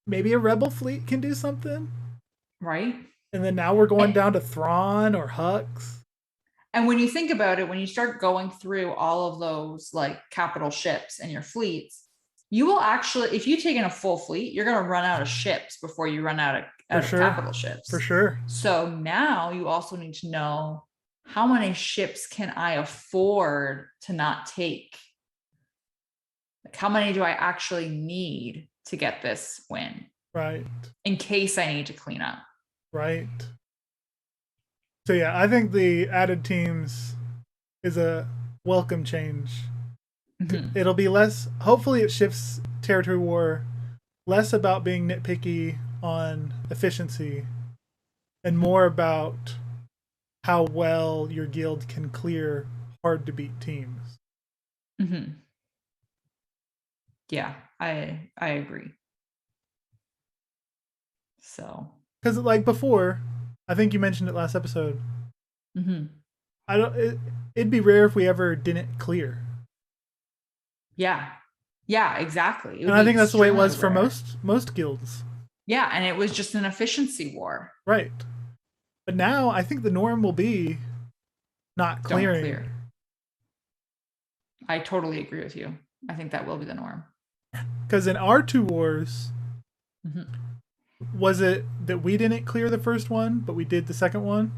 Maybe a Rebel fleet can do something.
Right.
And then now we're going down to Thrawn or Hux.
And when you think about it, when you start going through all of those like capital ships and your fleets, you will actually, if you take in a full fleet, you're going to run out of ships before you run out of capital ships.
For sure.
So now you also need to know, how many ships can I afford to not take? Like, how many do I actually need to get this win?
Right.
In case I need to clean up.
Right. So yeah, I think the added teams is a welcome change. Mm-hmm. It'll be less, hopefully it shifts territory war less about being nitpicky on efficiency and more about how well your guild can clear hard to beat teams.
Mm-hmm. Yeah, I agree. So,
because like before, I think you mentioned it last episode.
Mm-hmm.
It'd be rare if we ever didn't clear.
Yeah, exactly.
And I think that's the way it was for most guilds.
Yeah, and it was just an efficiency war.
Right. But now I think the norm will be not clearing.
Don't clear. I totally agree with you. I think that will be the norm.
Because in our 2 wars, was it that we didn't clear the first one, but we did the second one?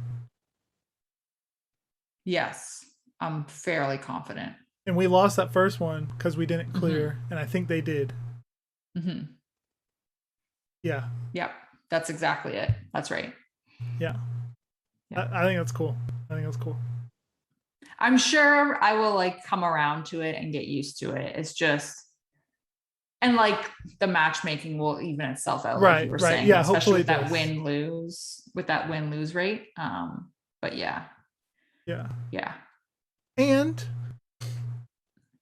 Yes, I'm fairly confident.
And we lost that first one because we didn't clear, and I think they did.
Mm-hmm.
Yeah.
Yep, that's exactly it. That's right.
Yeah. I think that's cool.
I'm sure I will like come around to it and get used to it. It's just, and like the matchmaking will even itself out, like you were saying,
yeah,
especially
hopefully
with that win-lose rate. But yeah.
And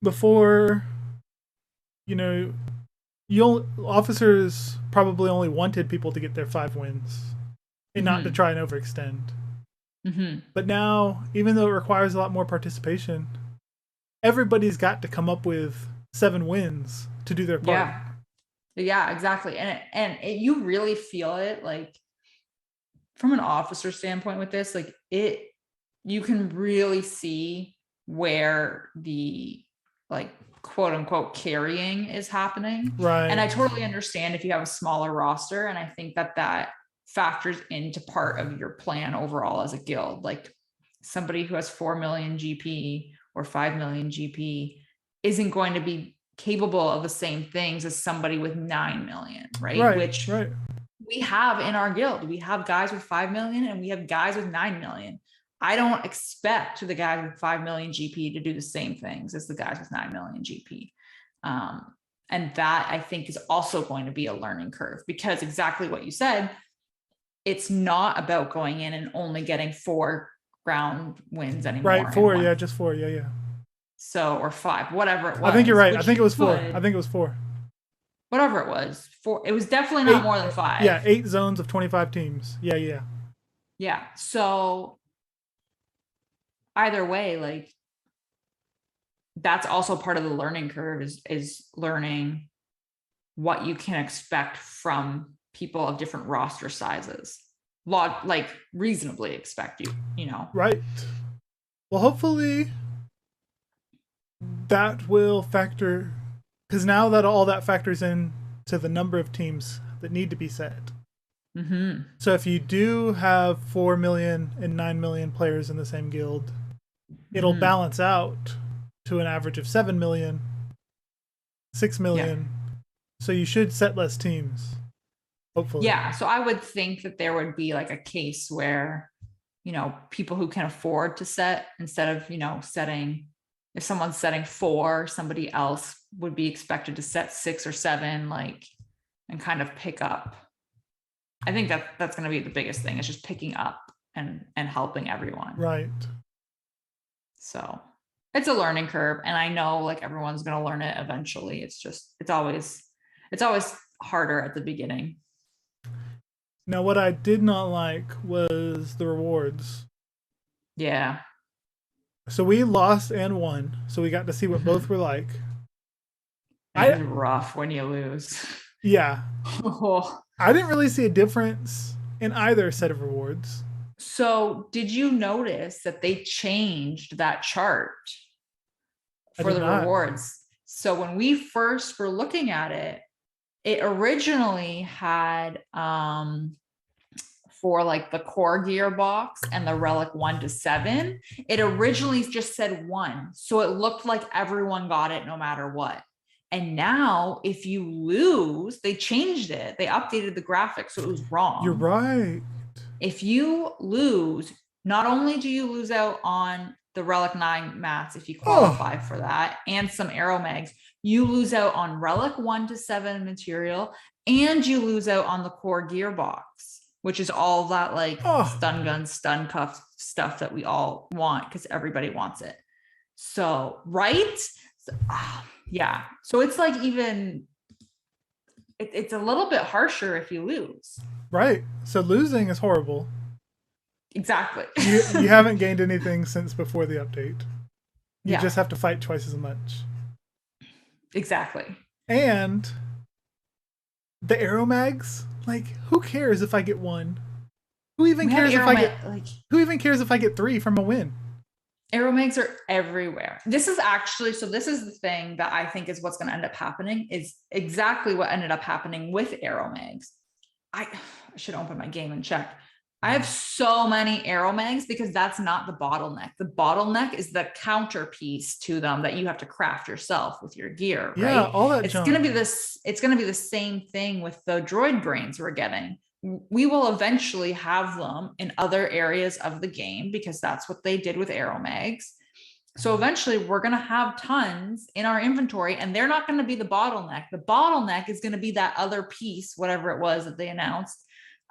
before, officers probably only wanted people to get their 5 wins and not to try and overextend.
Mm-hmm.
But now, even though it requires a lot more participation, everybody's got to come up with 7 wins to do their part.
Yeah, exactly. And you really feel it, like from an officer standpoint with this, like you can really see where the like quote unquote carrying is happening.
Right.
And I totally understand if you have a smaller roster, and I think that factors into part of your plan overall as a guild. Like somebody who has 4 million GP or 5 million GP isn't going to be capable of the same things as somebody with 9 million, right? Which we have in our guild. We have guys with 5 million and we have guys with 9 million. I don't expect the guys with 5 million GP to do the same things as the guys with 9 million GP. And that I think is also going to be a learning curve, because exactly what you said, it's not about going in and only getting 4 ground wins anymore.
Right, 4, just 4, yeah.
So, or 5, whatever it was.
I think you're right. I think it was 4.
Whatever it was. 4. It was definitely not more than 5.
Yeah, 8 zones of 25 teams. Yeah.
Yeah. So either way, like that's also part of the learning curve is learning what you can expect from people of different roster sizes. Like reasonably expect you know.
Right. Well, hopefully that will factor, because now that all that factors in to the number of teams that need to be set.
Mm-hmm.
So if you do have 4 million and 9 million players in the same guild, it'll balance out to an average of 7 million, 6 million. So you should set less teams hopefully.
Yeah. So I would think that there would be like a case where, people who can afford to set instead of, if someone's setting 4, somebody else would be expected to set 6 or 7, and kind of pick up. I think that's going to be the biggest thing. It's just picking up and helping everyone.
Right.
So it's a learning curve. And I know like everyone's going to learn it eventually. It's always harder at the beginning.
Now, what I did not like was the rewards.
Yeah.
So we lost and won. So we got to see what both were like.
It's rough when you lose.
Yeah.
Oh.
I didn't really see a difference in either set of rewards.
So did you notice that they changed that chart for the rewards? So when we first were looking at it, it originally had for like the core gearbox and the relic 1 to 7, it originally just said 1. So it looked like everyone got it no matter what. And now if you lose, they changed it. They updated the graphics, so it was wrong.
You're right.
If you lose, not only do you lose out on the Relic 9 mats if you qualify for that, and some arrow mags, you lose out on Relic 1 to 7 material, and you lose out on the core gearbox, which is all that stun gun, stun cuff stuff that we all want because everybody wants it. So, right? So, yeah. So it's like it's a little bit harsher if you lose.
Right. So losing is horrible.
Exactly.
you haven't gained anything since before the update. You just have to fight twice as much.
Exactly.
And the arrow mags, who cares if I get 1? Who even cares if I get 3 from a win?
Arrow mags are everywhere. This is the thing that I think is what's going to end up happening is exactly what ended up happening with arrow mags. I should open my game and check. I have so many arrow mags because that's not the bottleneck. The bottleneck is the counterpiece to them that you have to craft yourself with your gear. Right?
Yeah, all that.
It's going to be the same thing with the droid brains we're getting. We will eventually have them in other areas of the game because that's what they did with arrow mags. So eventually we're going to have tons in our inventory and they're not going to be the bottleneck. The bottleneck is going to be that other piece, whatever it was that they announced,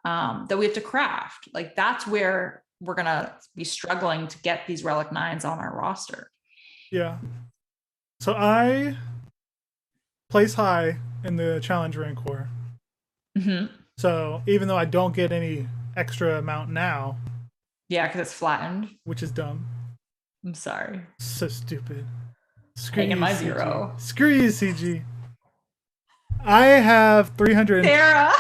that we have to craft. That's where we're going to be struggling to get these Relic 9s on our roster.
Yeah. So I place high in the challenge rancor.
Mm-hmm.
So even though I don't get any extra amount now.
Yeah, because it's flattened.
Which is dumb.
I'm sorry.
So stupid.
Taking my 0.
Screw you, CG. I have 300.
Sarah!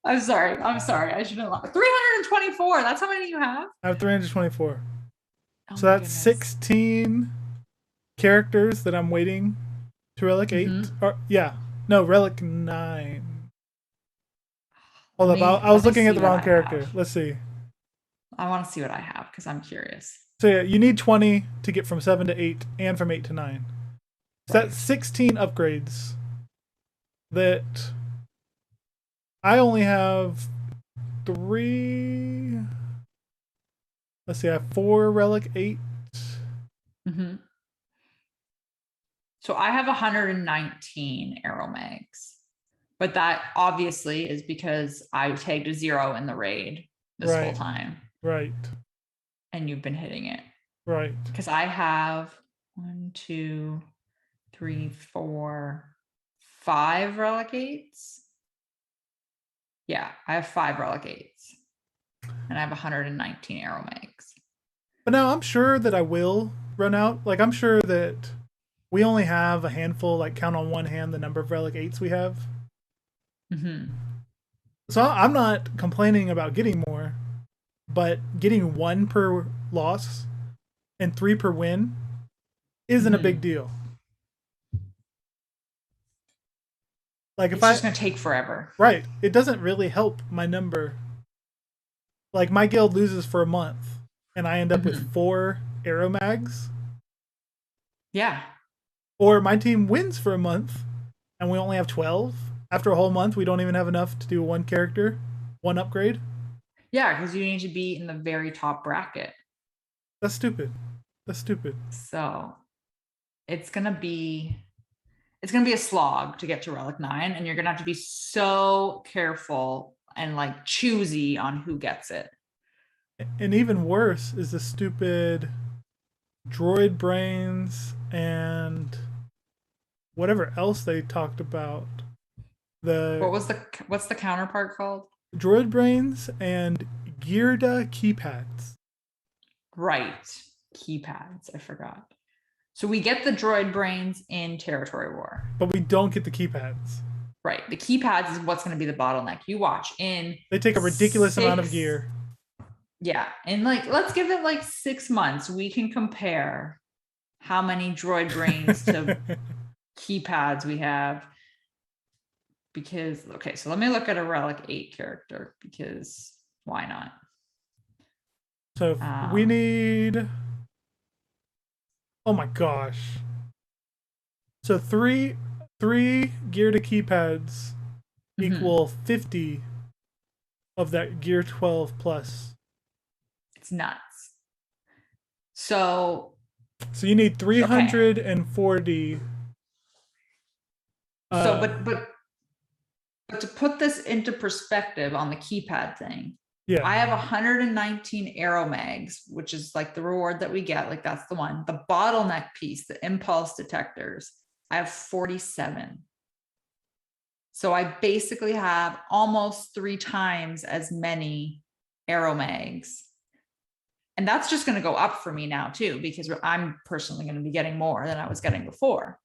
I'm sorry. I shouldn't laugh. 324. That's how many you have?
I have 324.
Oh,
so that's 16 characters that I'm waiting to Relic 8. Mm-hmm. Relic 9. Hold up, I was looking at the wrong character. Let's see.
I want to see what I have because I'm curious.
So yeah, you need 20 to get from 7 to 8 and from 8 to 9. So that's 16 upgrades that I only have 3. Let's see, I have 4 Relic 8.
Mm-hmm. So I have 119 arrow mags, but that obviously is because I tagged a 0 in the raid this whole time.
Right.
And you've been hitting it.
Right.
Because I have 1, 2, 3, 4, 5 Relic 8s. Yeah, I have 5 Relic 8s. And I have 119 arrow mags.
But now I'm sure that I will run out. I'm sure that we only have a handful, count on one hand the number of Relic 8s we have.
Mm-hmm.
So I'm not complaining about getting more, but getting 1 per loss and 3 per win isn't a big deal. It's
just going to take forever.
Right. It doesn't really help my number. My guild loses for a month and I end up with 4 arrow mags.
Yeah.
Or my team wins for a month and we only have 12. After a whole month, we don't even have enough to do one character, one upgrade.
Yeah, because you need to be in the very top bracket.
That's stupid. That's stupid.
So it's gonna be a slog to get to Relic 9, and you're gonna have to be so careful and like choosy on who gets it.
And even worse is the stupid droid brains and whatever else they talked about.
What's the counterpart called?
Droid brains and Gearda keypads.
Right. Keypads. I forgot. So we get the droid brains in Territory War.
But we don't get the keypads.
Right. The keypads is what's going to be the bottleneck. You watch in.
They take a ridiculous amount of gear.
Yeah. And like, let's give it like 6 months. We can compare how many droid brains to keypads we have. Because, okay, so let me look at a Relic 8 character because why not?
So we need. Oh my gosh. So three gear to keypads equal 50 of that gear 12 plus.
It's nuts. So
you need 340.
Okay. But to put this into perspective on the keypad thing,
yeah,
I have 119 arrow mags, which is like the reward that we get. Like that's the one. The bottleneck piece, the impulse detectors, I have 47. So I basically have almost 3 times as many arrow mags. And that's just going to go up for me now too, because I'm personally going to be getting more than I was getting before.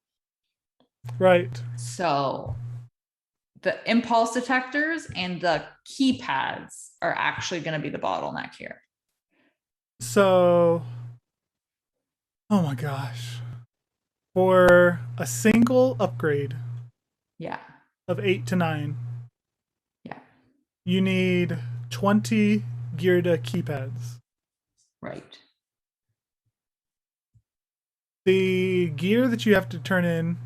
Right.
So the impulse detectors and the keypads are actually going to be the bottleneck here.
So, oh my gosh. For a single upgrade,
yeah,
of 8 to 9,
yeah,
you need 20 Gearda keypads.
Right.
The gear that you have to turn in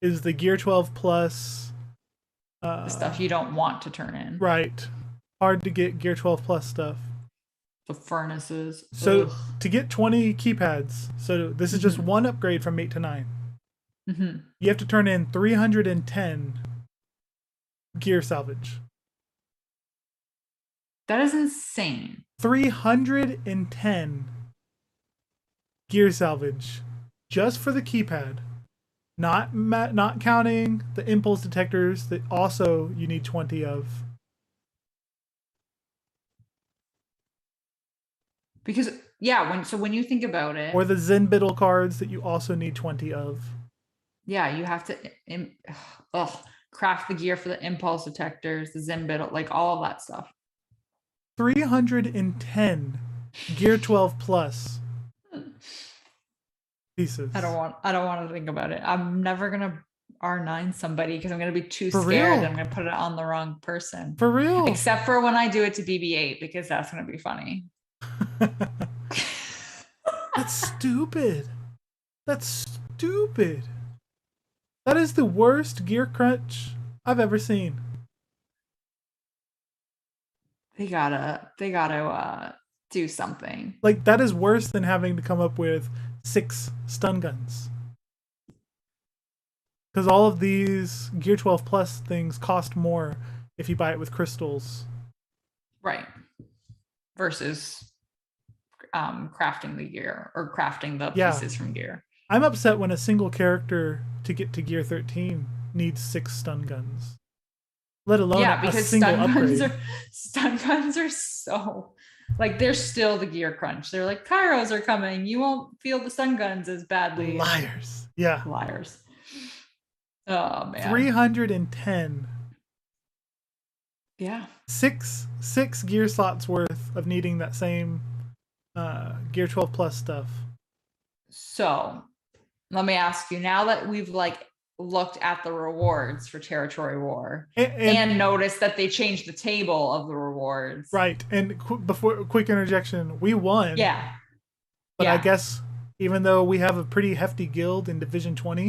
is the Gear 12 plus.
The stuff you don't want to turn in.
Right. Hard to get Gear 12 plus stuff.
The furnaces.
So to get 20 keypads, so this is just one upgrade from 8 to 9.
Mm-hmm.
You have to turn in 310 gear salvage.
That is insane.
310 gear salvage just for the keypad. Not counting the impulse detectors that also you need 20 of.
Because yeah, when you think about it,
or the Zen Biddle cards that you also need 20 of.
Yeah, you have to craft the gear for the impulse detectors, the Zen Biddle, like all of that stuff.
310 Gear 12 plus pieces.
I don't want to think about it. I'm never gonna R9 somebody because I'm gonna be too
For
scared.
real?
I'm gonna put it on the wrong person.
For real.
Except for when I do it to BB-8 because that's gonna be funny.
That's stupid. That's stupid. That is the worst gear crunch I've ever seen.
They gotta do something.
Like, that is worse than having to come up with 6 stun guns. Because all of these Gear 12 Plus things cost more if you buy it with crystals.
Right. Versus crafting the gear or crafting the pieces from gear.
I'm upset when a single character to get to Gear 13 needs 6 stun guns. Let alone a single upgrade.
Stun guns are so... Like, they're still the gear crunch. They're like, Kairos are coming. You won't feel the stun guns as badly.
Liars. Yeah.
Liars. Oh, man.
310.
Yeah.
Six gear slots worth of needing that same Gear 12 Plus stuff.
So, let me ask you, now that we've, like, looked at the rewards for Territory War and noticed that they changed the table of the rewards.
Right. And quick interjection, we won.
Yeah.
But I guess even though we have a pretty hefty guild in Division 20,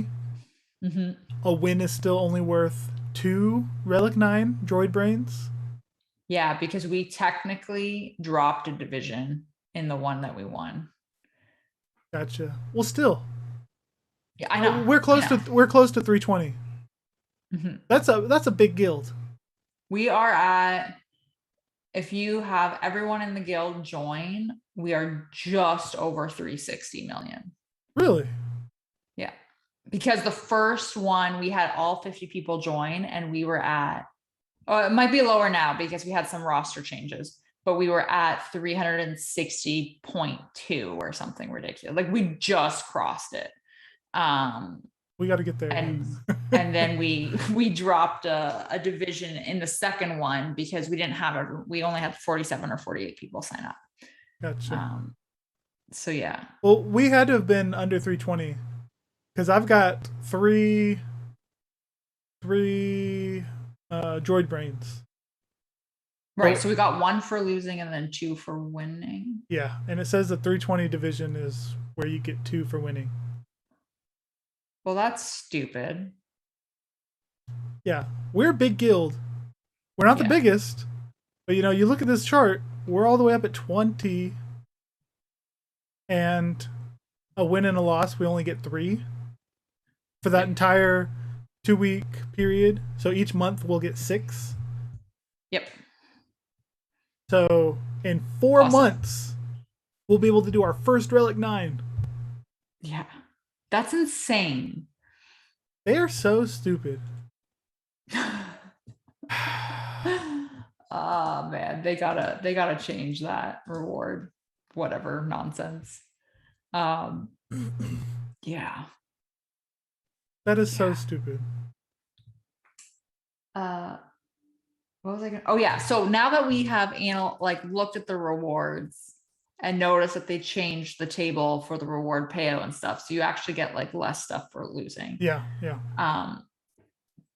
Hmm.
A win is still only worth 2 Relic 9 droid brains.
Yeah, because we technically dropped a division in the one that we won.
Gotcha. Well, still,
Yeah, I know.
we're
I
close to
know.
320.
Mhm.
That's a big guild.
We are at, if you have everyone in the guild join, we are just over 360 million.
Really?
Yeah. Because the first one, we had all 50 people join and we were at, oh, it might be lower now because we had some roster changes, but we were at 360.2 or something ridiculous. Like we just crossed it. Um,
We got to get there.
and and then we dropped a division in the second one because we didn't have it. We only had 47 or 48 people sign up.
Gotcha.
So yeah.
Well, we had to have been under 320 because I've got three droid brains.
Right. So we got 1 for losing and then 2 for winning.
Yeah, and it says the 320 division is where you get 2 for winning.
Well, that's stupid.
Yeah, we're a big guild. We're not the
Yeah.
biggest, but you look at this chart, we're all the way up at 20, and a win and a loss, we only get 3 for that entire 2-week period. So each month we'll get 6.
Yep.
So in 4
Awesome.
months, we'll be able to do our first Relic 9.
Yeah. That's insane.
They are so stupid.
Oh man, they gotta change that reward, whatever nonsense. Um, yeah.
That is so
Yeah.
stupid.
What was I gonna? Oh yeah. So now that we have looked at the rewards and noticed that they changed the table for the reward payout and stuff, so you actually get like less stuff for losing.
Yeah, yeah.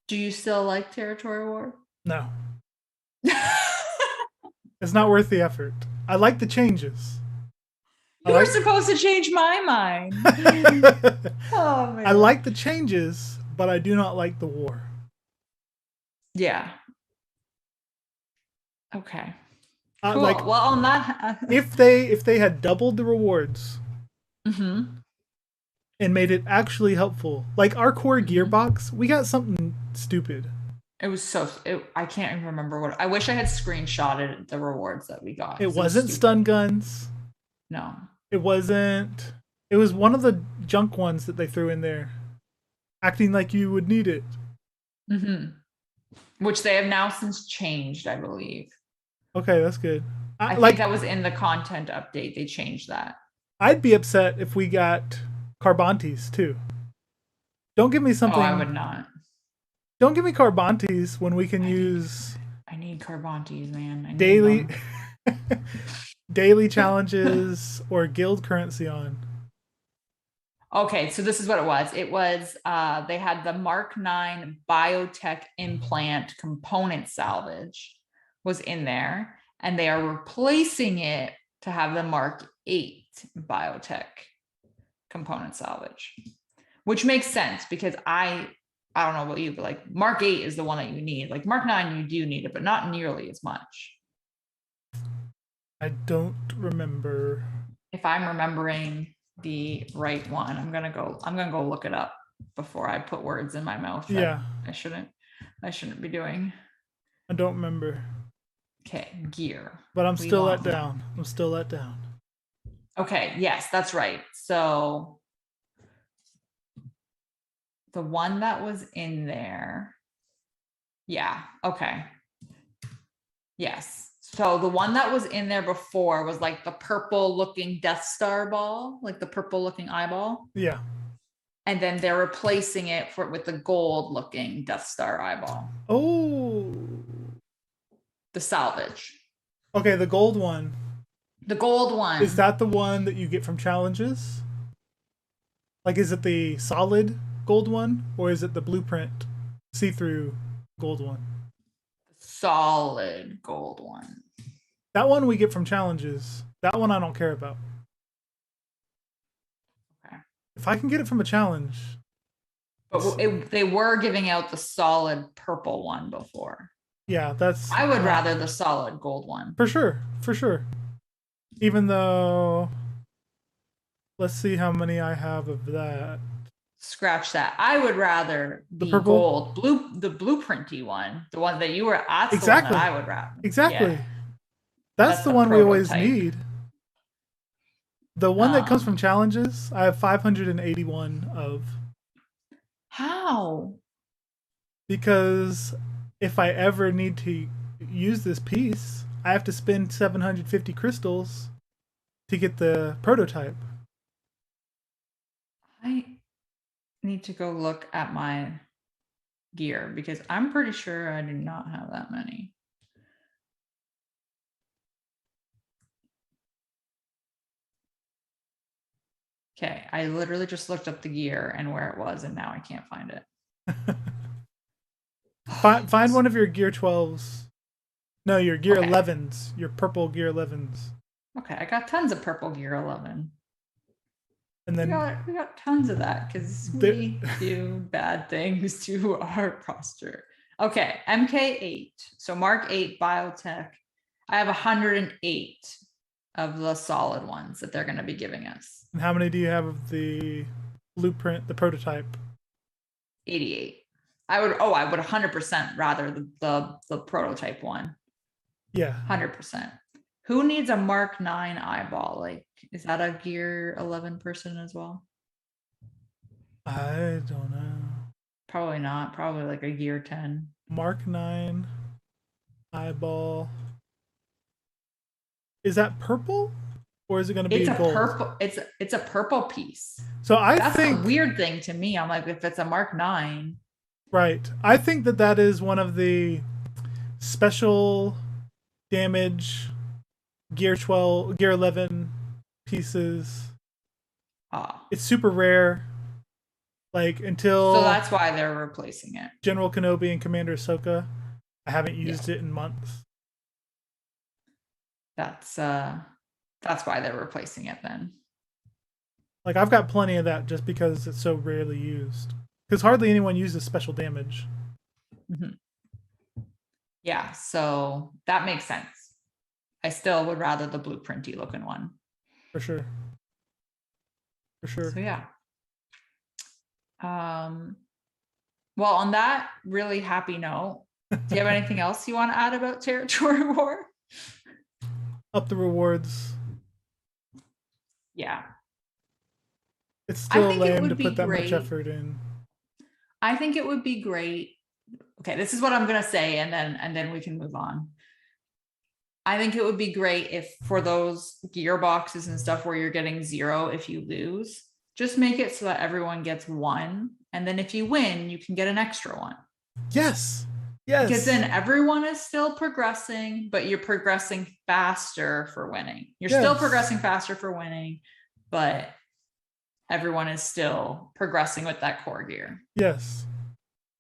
Do you still like territory war?
No. It's not worth the effort. I like the changes.
You were supposed to change my mind. Oh man.
I like the changes, but I do not like the war.
Yeah. Okay.
Cool.
Well, on that.
if they had doubled the rewards
Mm-hmm.
and made it actually helpful, like our core gearbox, we got something stupid.
It was I can't even remember what. I wish I had screenshotted the rewards that we got.
It wasn't stun guns.
No.
It wasn't. It was one of the junk ones that they threw in there, acting like you would need it.
Mm-hmm. Which they have now since changed, I believe.
Okay, that's good.
I think that was in the content update. They changed that.
I'd be upset if we got Carbantes too. Don't give me something.
Oh, I would not.
Don't give me Carbantes when we can use.
I need Carbantes, man. I need
daily daily challenges or guild currency on.
Okay, so this is what it was. It was they had the Mark 9 biotech implant component salvage was in there, and they are replacing it to have the Mark 8 biotech component salvage, which makes sense because I don't know about you, but like Mark 8 is the one that you need. Like Mark 9, you do need it, but not nearly as much.
I don't remember.
If I'm remembering the right one, I'm gonna go look it up before I put words in my mouth.
Yeah.
I shouldn't be doing.
I don't remember.
Okay, gear.
But I'm still let down. I'm still let down.
Okay, yes, that's right. So the one that was in there. Yeah, okay. Yes. So the one that was in there before was like the purple looking Death Star ball, like the purple looking eyeball.
Yeah.
And then they're replacing it with the gold looking Death Star eyeball.
Oh.
The salvage.
Okay, the gold one.
The gold one.
Is that the one that you get from challenges? Like, is it the solid gold one, or is it the blueprint see-through gold one?
Solid gold one.
That one we get from challenges. That one I don't care about.
Okay.
If I can get it from a challenge,
But they were giving out the solid purple one before.
Yeah, that's.
I would rather the solid gold one.
For sure. For sure. Even though. Let's see how many I have of that.
Scratch that. I would rather the
purple?
gold, the blueprinty one, the one that you were. That's
exactly.
The one that I would rather.
Exactly. Yeah. That's the one we always need. The one that comes from challenges, I have 581 of.
How?
Because if I ever need to use this piece, I have to spend 750 crystals to get the prototype.
I need to go look at my gear because I'm pretty sure I do not have that many. Okay, I literally just looked up the gear and where it was, and now I can't find it.
Find one of your gear 12s. No, your gear 11s. Your purple gear 11s.
Okay, I got tons of purple gear 11.
And then
we got tons of that because we do bad things to our roster. Okay, MK8. So Mark 8 biotech. I have 108 of the solid ones that they're going to be giving us.
And how many do you have of the blueprint, the prototype?
88. I would 100% rather the prototype one.
Yeah.
100%. Who needs a Mark 9 eyeball? Like, is that a gear 11 person as well?
I don't know.
Probably not. Probably like a gear 10.
Mark 9 eyeball. Is that purple? Or is it going to be gold?
Purple. It's a purple piece.
So that's
the weird thing to me. I'm like, if it's a Mark 9.
Right. I think that is one of the special damage gear 12, gear 11 pieces. It's super rare. Like until.
So that's why they're replacing it.
General Kenobi and Commander Ahsoka. I haven't used it in months.
That's why they're replacing it then.
Like I've got plenty of that just because it's so rarely used. Because hardly anyone uses special damage.
Mm-hmm. Yeah, so that makes sense. I still would rather the blueprinty looking one.
For sure. For sure.
So yeah. Well, on that really happy note, do you have anything else you want to add about Territory War?
Up the rewards.
Yeah.
It's still lame to put that much effort in.
I think it would be great. Okay, this is what I'm gonna say, and then we can move on. I think it would be great if for those gearboxes and stuff where you're getting 0 if you lose, just make it so that everyone gets 1, and then if you win, you can get an extra 1.
Yes. Yes.
Because then everyone is still progressing, but you're progressing faster for winning. You're still progressing faster for winning, but everyone is still progressing with that core gear.
Yes.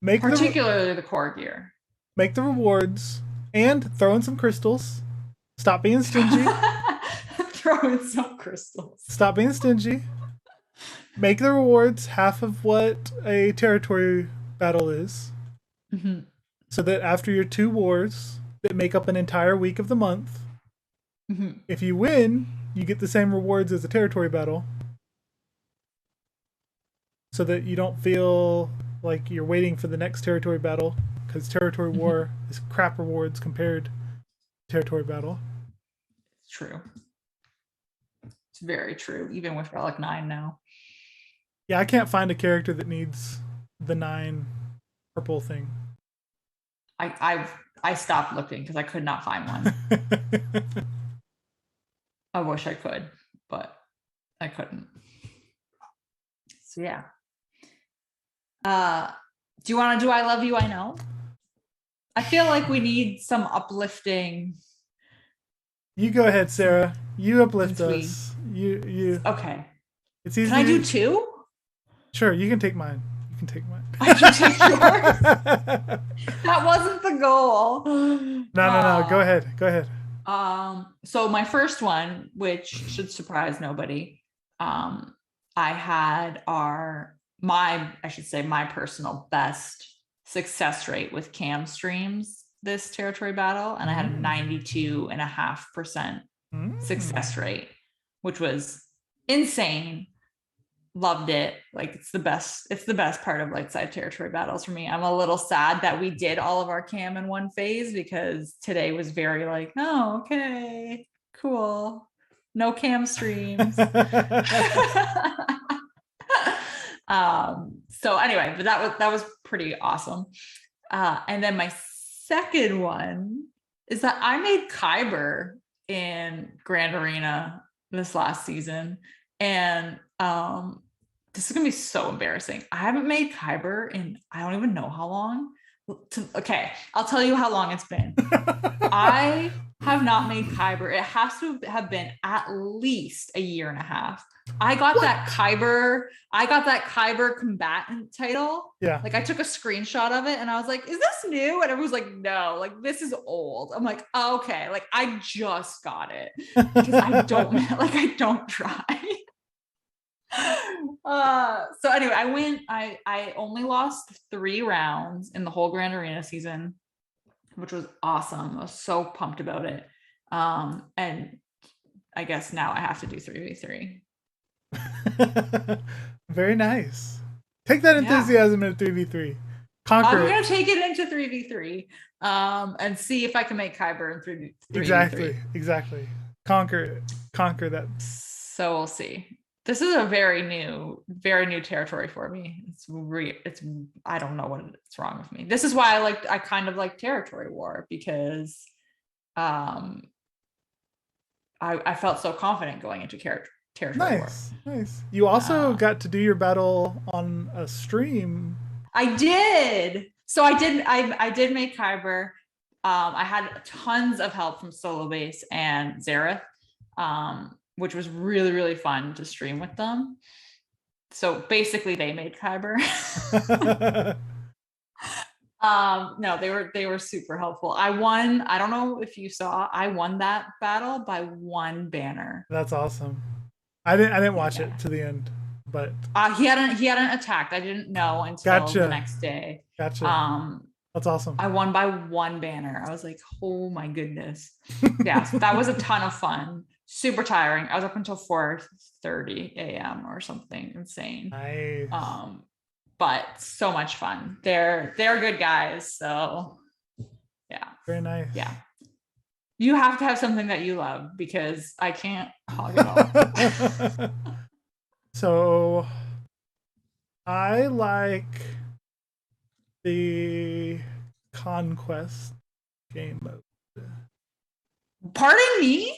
Particularly the core gear.
Make the rewards and throw in some crystals. Stop being stingy.
Throw in some crystals.
Stop being stingy. Make the rewards half of what a territory battle is.
Mm-hmm.
So that after your 2 wars that make up an entire week of the month, if you win, you get the same rewards as a territory battle. So that you don't feel like you're waiting for the next territory battle, because territory war is crap rewards compared to territory battle.
It's true. It's very true, even with Relic 9 now.
Yeah, I can't find a character that needs the 9 purple thing.
I stopped looking because I could not find one. I wish I could, but I couldn't. So yeah. Do you want to do I Love You, I Know? I feel like we need some uplifting.
You go ahead, Sarah. You uplift us. You.
Okay.
It's easy.
Can I do 2?
Sure, you can take mine. You can take mine.
I can take yours. That wasn't the goal.
No. Go ahead. Go ahead.
So my first one, which should surprise nobody, I had our I should say my personal best success rate with cam streams this territory battle, and I had a 92.5% success rate, which was insane. Loved it. Like it's the best part of light side territory battles for me. I'm a little sad that we did all of our cam in one phase, because today was very like, oh, okay, cool. No cam streams. So anyway, but that was pretty awesome. And then my second one is that I made Kyber in Grand Arena this last season. And this is gonna be so embarrassing. I haven't made Kyber in I don't even know how long. Okay, I'll tell you how long it's been. I have not made Kyber. It has to have been at least a year and a half. I got that Kyber combatant title.
Yeah.
Like I took a screenshot of it and I was like, is this new? And everyone was like, no, like this is old. I'm like, oh, okay. Like I just got it because I don't try. So anyway, I only lost 3 rounds in the whole Grand Arena season, which was awesome. I was so pumped about it. And I guess now I have to do 3v3.
Very nice. Take that enthusiasm into 3v3. Conquer
I'm gonna take it into 3v3 and see if I can make Kyber in 3v3.
Exactly. Conquer that.
So we'll see. This is a very new territory for me. It's I don't know what's wrong with me. This is why I kind of like territory war, because I felt so confident going into territory war.
Nice. You also got to do your battle on a stream.
I did. So I did make Kyber. I had tons of help from Solo Base and Zareth, which was really, really fun to stream with them. So basically they made Kyber. No, they were super helpful. I won. I don't know if you saw, I won that battle by 1 banner.
That's awesome. I didn't watch it to the end, but
he hadn't attacked. I didn't know until the next day.
Gotcha. That's awesome.
I won by 1 banner. I was like, oh my goodness. Yeah, so that was a ton of fun. Super tiring. I was up until 4:30 a.m. or something insane.
Nice.
But so much fun. They're good guys. So yeah.
Very nice.
Yeah. You have to have something that you love, because I can't hog it all.
So I like the Conquest game mode.
Pardon me?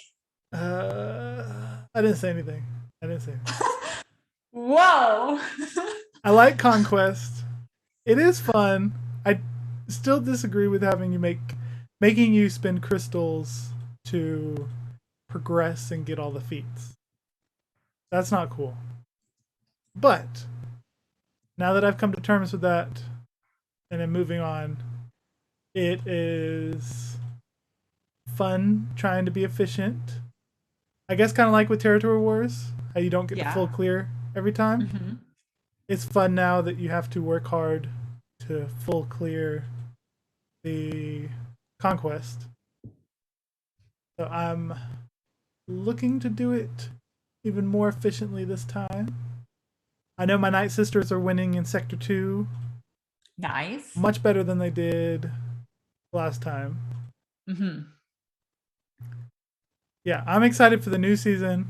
I didn't say anything.
Whoa.
I like Conquest. It is fun. I still disagree with making you spend crystals to progress and get all the feats. That's not cool. But now that I've come to terms with that and I'm moving on, it is fun trying to be efficient. I guess kind of like with Territory Wars, how you don't get the full clear every time.
Mm-hmm.
It's fun now that you have to work hard to full clear the Conquest. So I'm looking to do it even more efficiently this time. I know my Night Sisters are winning in Sector 2.
Nice.
Much better than they did last time.
Mm-hmm.
Yeah, I'm excited for the new season.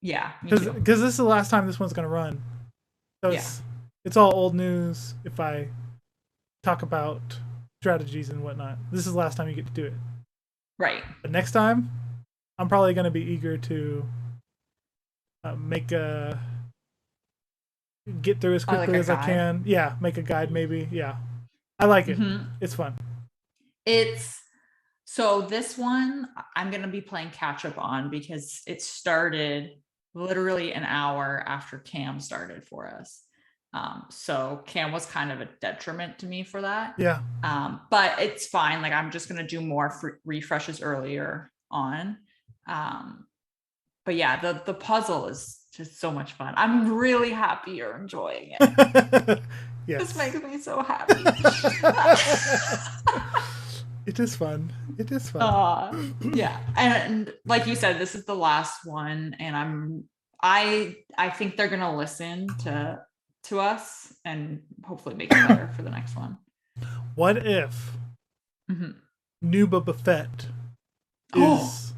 Yeah,
because this is the last time this one's going to run. So it's all old news if I talk about strategies and whatnot. This is the last time you get to do it.
Right.
But next time, I'm probably going to be eager to get through as quickly as I can. Yeah, make a guide maybe. Yeah. I like it. Mm-hmm. It's fun.
So this one, I'm going to be playing catch up on, because it started literally an hour after Cam started for us. So Cam was kind of a detriment to me for that.
Yeah.
But it's fine. Like I'm just going to do more refreshes earlier on. But yeah, the puzzle is just so much fun. I'm really happy you're enjoying it.
Yes.
This makes me so happy.
It is fun. It is fun.
Yeah, and like you said, this is the last one, and I think they're gonna listen to us and hopefully make it better for the next one.
What if new Boba Fett is,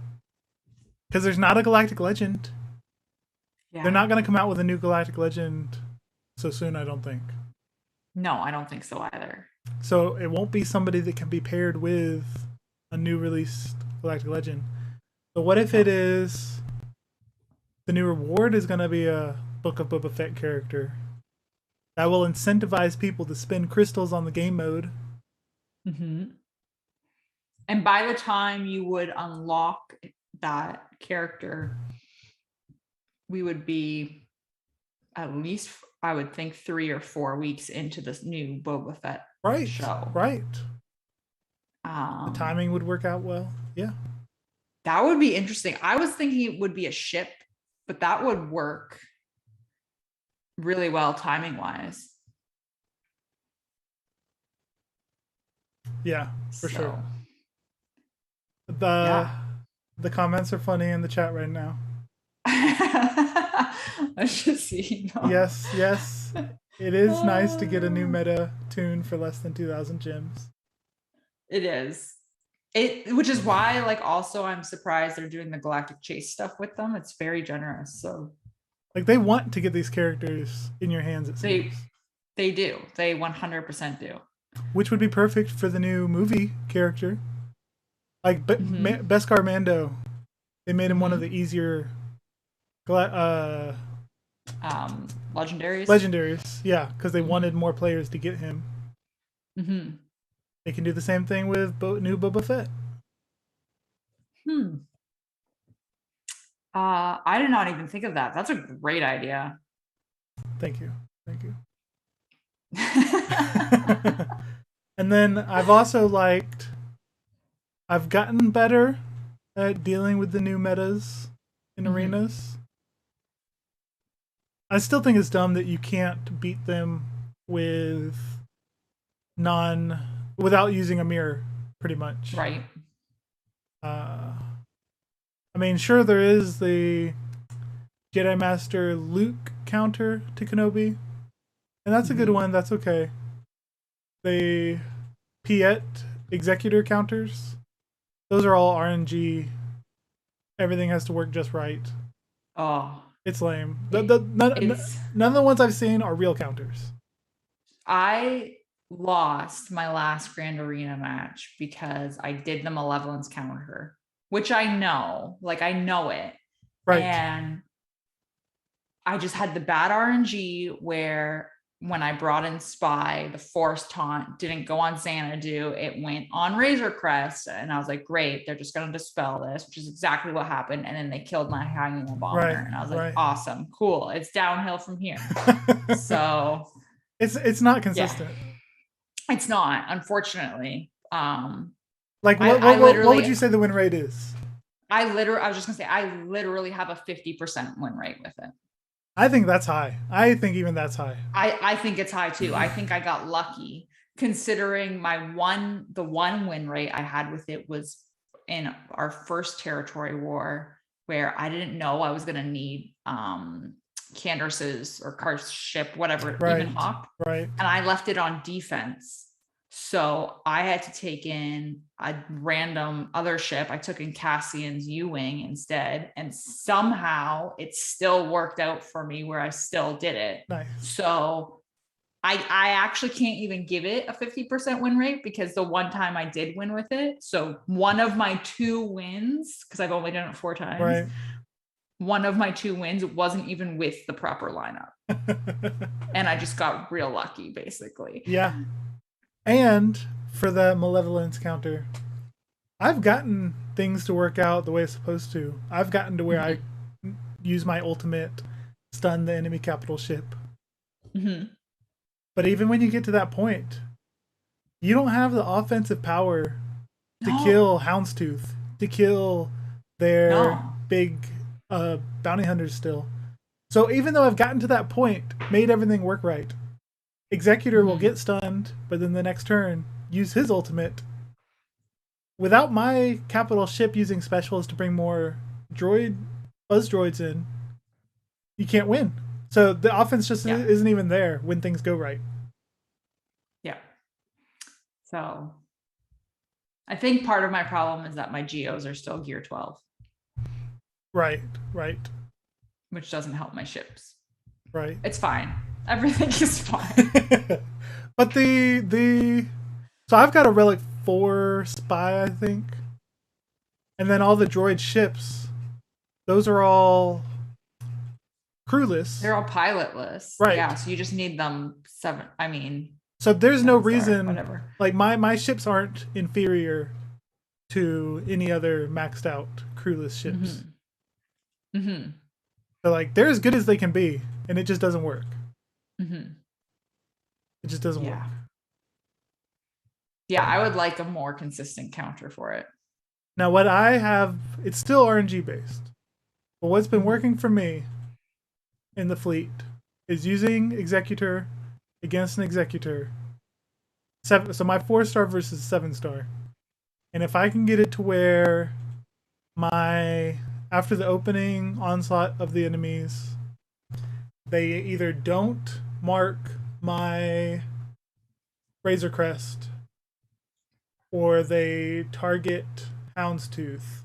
because there's not a Galactic Legend. Yeah. They're not going to come out with a new Galactic Legend so soon, I don't think.
No, I don't think so either.
So it won't be somebody that can be paired with a new released Galactic Legend. But what if it is the new reward is going to be a Book of Boba Fett character that will incentivize people to spend crystals on the game mode?
And by the time you would unlock that character, we would be at least, I would think, 3 or 4 weeks into this new Boba Fett show.
Right. The timing would work out well. Yeah.
That would be interesting. I was thinking it would be a ship, but that would work really well timing wise.
Yeah, for sure. The comments are funny in the chat right now.
I should see.
Yes. It is nice to get a new meta tune for less than 2,000 gems.
It is. Which is why, like, also I'm surprised they're doing the Galactic Chase stuff with them. It's very generous. So,
like, they want to get these characters in your hands. It seems.
They do. They 100% do.
Which would be perfect for the new movie character. Like Beskar Mando, they made him one of the easier
legendaries.
Legendaries, yeah, because they wanted more players to get him. They can do the same thing with new Boba Fett.
I did not even think of that. That's a great idea.
Thank you. And then I've gotten better at dealing with the new metas in arenas. I still think it's dumb that you can't beat them without using a mirror, pretty much.
Right.
I mean, sure, there is the Jedi Master Luke counter to Kenobi, and that's a good one. That's okay. The Piet Executor counters, those are all RNG. Everything has to work just right.
Oh,
it's lame. None of the ones I've seen are real counters.
I lost my last Grand Arena match because I did the Malevolence counter, which I know it.
Right.
And I just had the bad RNG where when I brought in Spy, the Force Taunt didn't go on Xanadu. It went on Razor Crest. And I was like, great, they're just going to dispel this, which is exactly what happened. And then they killed my Hanging Bomber. Right, and I was like, awesome, cool. It's downhill from here. So
it's not consistent.
Yeah. It's not, unfortunately.
Like what would you say the win rate is?
I was just going to say, I literally have a 50% win rate with it.
I think that's high. I think even that's high.
I think it's high too. I think I got lucky considering the one win rate I had with it was in our first territory war where I didn't know I was going to need Candace's or Car's ship, whatever, even Hawk.
Right.
And I left it on defense. So I had to take in a random other ship. I took in Cassian's U-Wing instead. And somehow it still worked out for me where I still did it.
Nice.
So I actually can't even give it a 50% win rate because the one time I did win with it. So one of my 2 wins, because I've only done it 4 times.
Right.
One of my 2 wins wasn't even with the proper lineup. And I just got real lucky, basically.
Yeah. And for the Malevolence counter, I've gotten things to work out the way it's supposed to. I've gotten to where I use my ultimate, stun the enemy capital ship. But even when you get to that point, you don't have the offensive power to kill Houndstooth, to kill their big bounty hunters still. So even though I've gotten to that point, made everything work right, Executor will get stunned, but then the next turn use his ultimate. Without my capital ship using specials to bring more buzz droids in, you can't win. So the offense just isn't even there when things go right.
Yeah. So I think part of my problem is that my geos are still gear 12.
Right.
Which doesn't help my ships.
Right.
It's fine. Everything is fine.
But so I've got a Relic 4 spy, I think. And then all the droid ships, those are all crewless.
They're all pilotless.
Right.
Yeah, so you just need them 7. I mean,
so there's no reason,
whatever.
Like my ships aren't inferior to any other maxed out crewless ships. So like they're as good as they can be, and it just doesn't work. It just doesn't work.
Yeah, I would like a more consistent counter for it.
Now what I have, it's still RNG based. But what's been working for me in the fleet is using Executor against an Executor. So my 4-star versus 7-star. And if I can get it to where after the opening onslaught of the enemies, they either don't mark my Razor Crest or they target Houndstooth,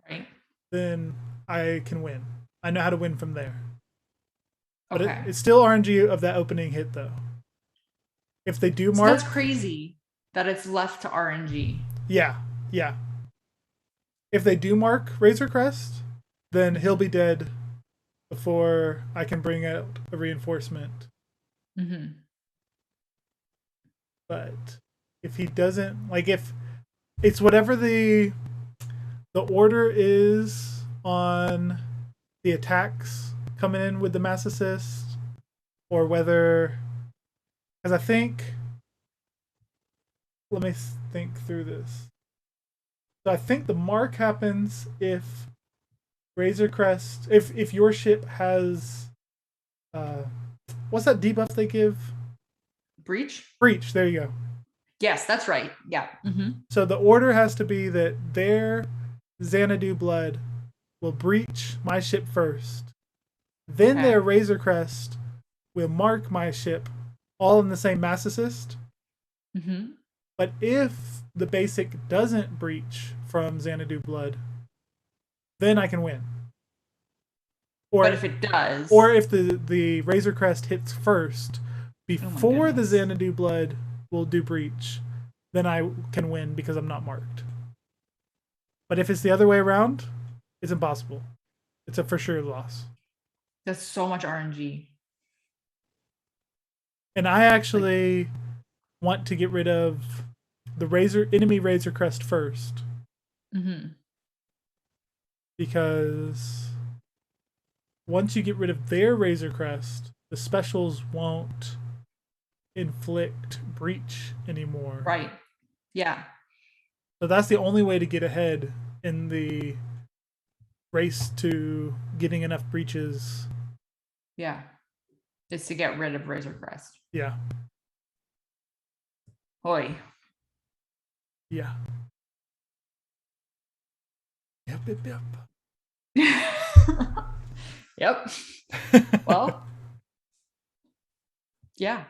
right?
Then I can win. I know how to win from there. But
okay.
It's still RNG of that opening hit, though. If they do mark...
that's crazy that it's left to RNG.
Yeah. If they do mark Razor Crest, then he'll be dead before I can bring out a reinforcement. But if he doesn't... Like, if it's whatever the order is on the attacks coming in with the mass assist, or whether... Because I think... Let me think through this. So I think the mark happens if Razor Crest... If your ship has... what's that debuff they give?
Breach?
Breach, there you go.
Yes, that's right. Yeah.
So the order has to be that their Xanadu blood will breach my ship first. Then their Razor Crest will mark my ship all in the same mass assist. But if the basic doesn't breach from Xanadu blood, then I can win. But
if it does...
Or if the Razor Crest hits first, before the Xanadu blood will do breach, then I can win because I'm not marked. But if it's the other way around, it's impossible. It's a for sure loss.
That's so much RNG.
And I actually want to get rid of the enemy Razor Crest first. Because once you get rid of their Razor Crest, the specials won't inflict breach anymore.
Right. Yeah.
So that's the only way to get ahead in the race to getting enough breaches.
Yeah. Is to get rid of Razor Crest.
Yeah.
Oi.
Yeah. Yep.
Yep. Well, yeah.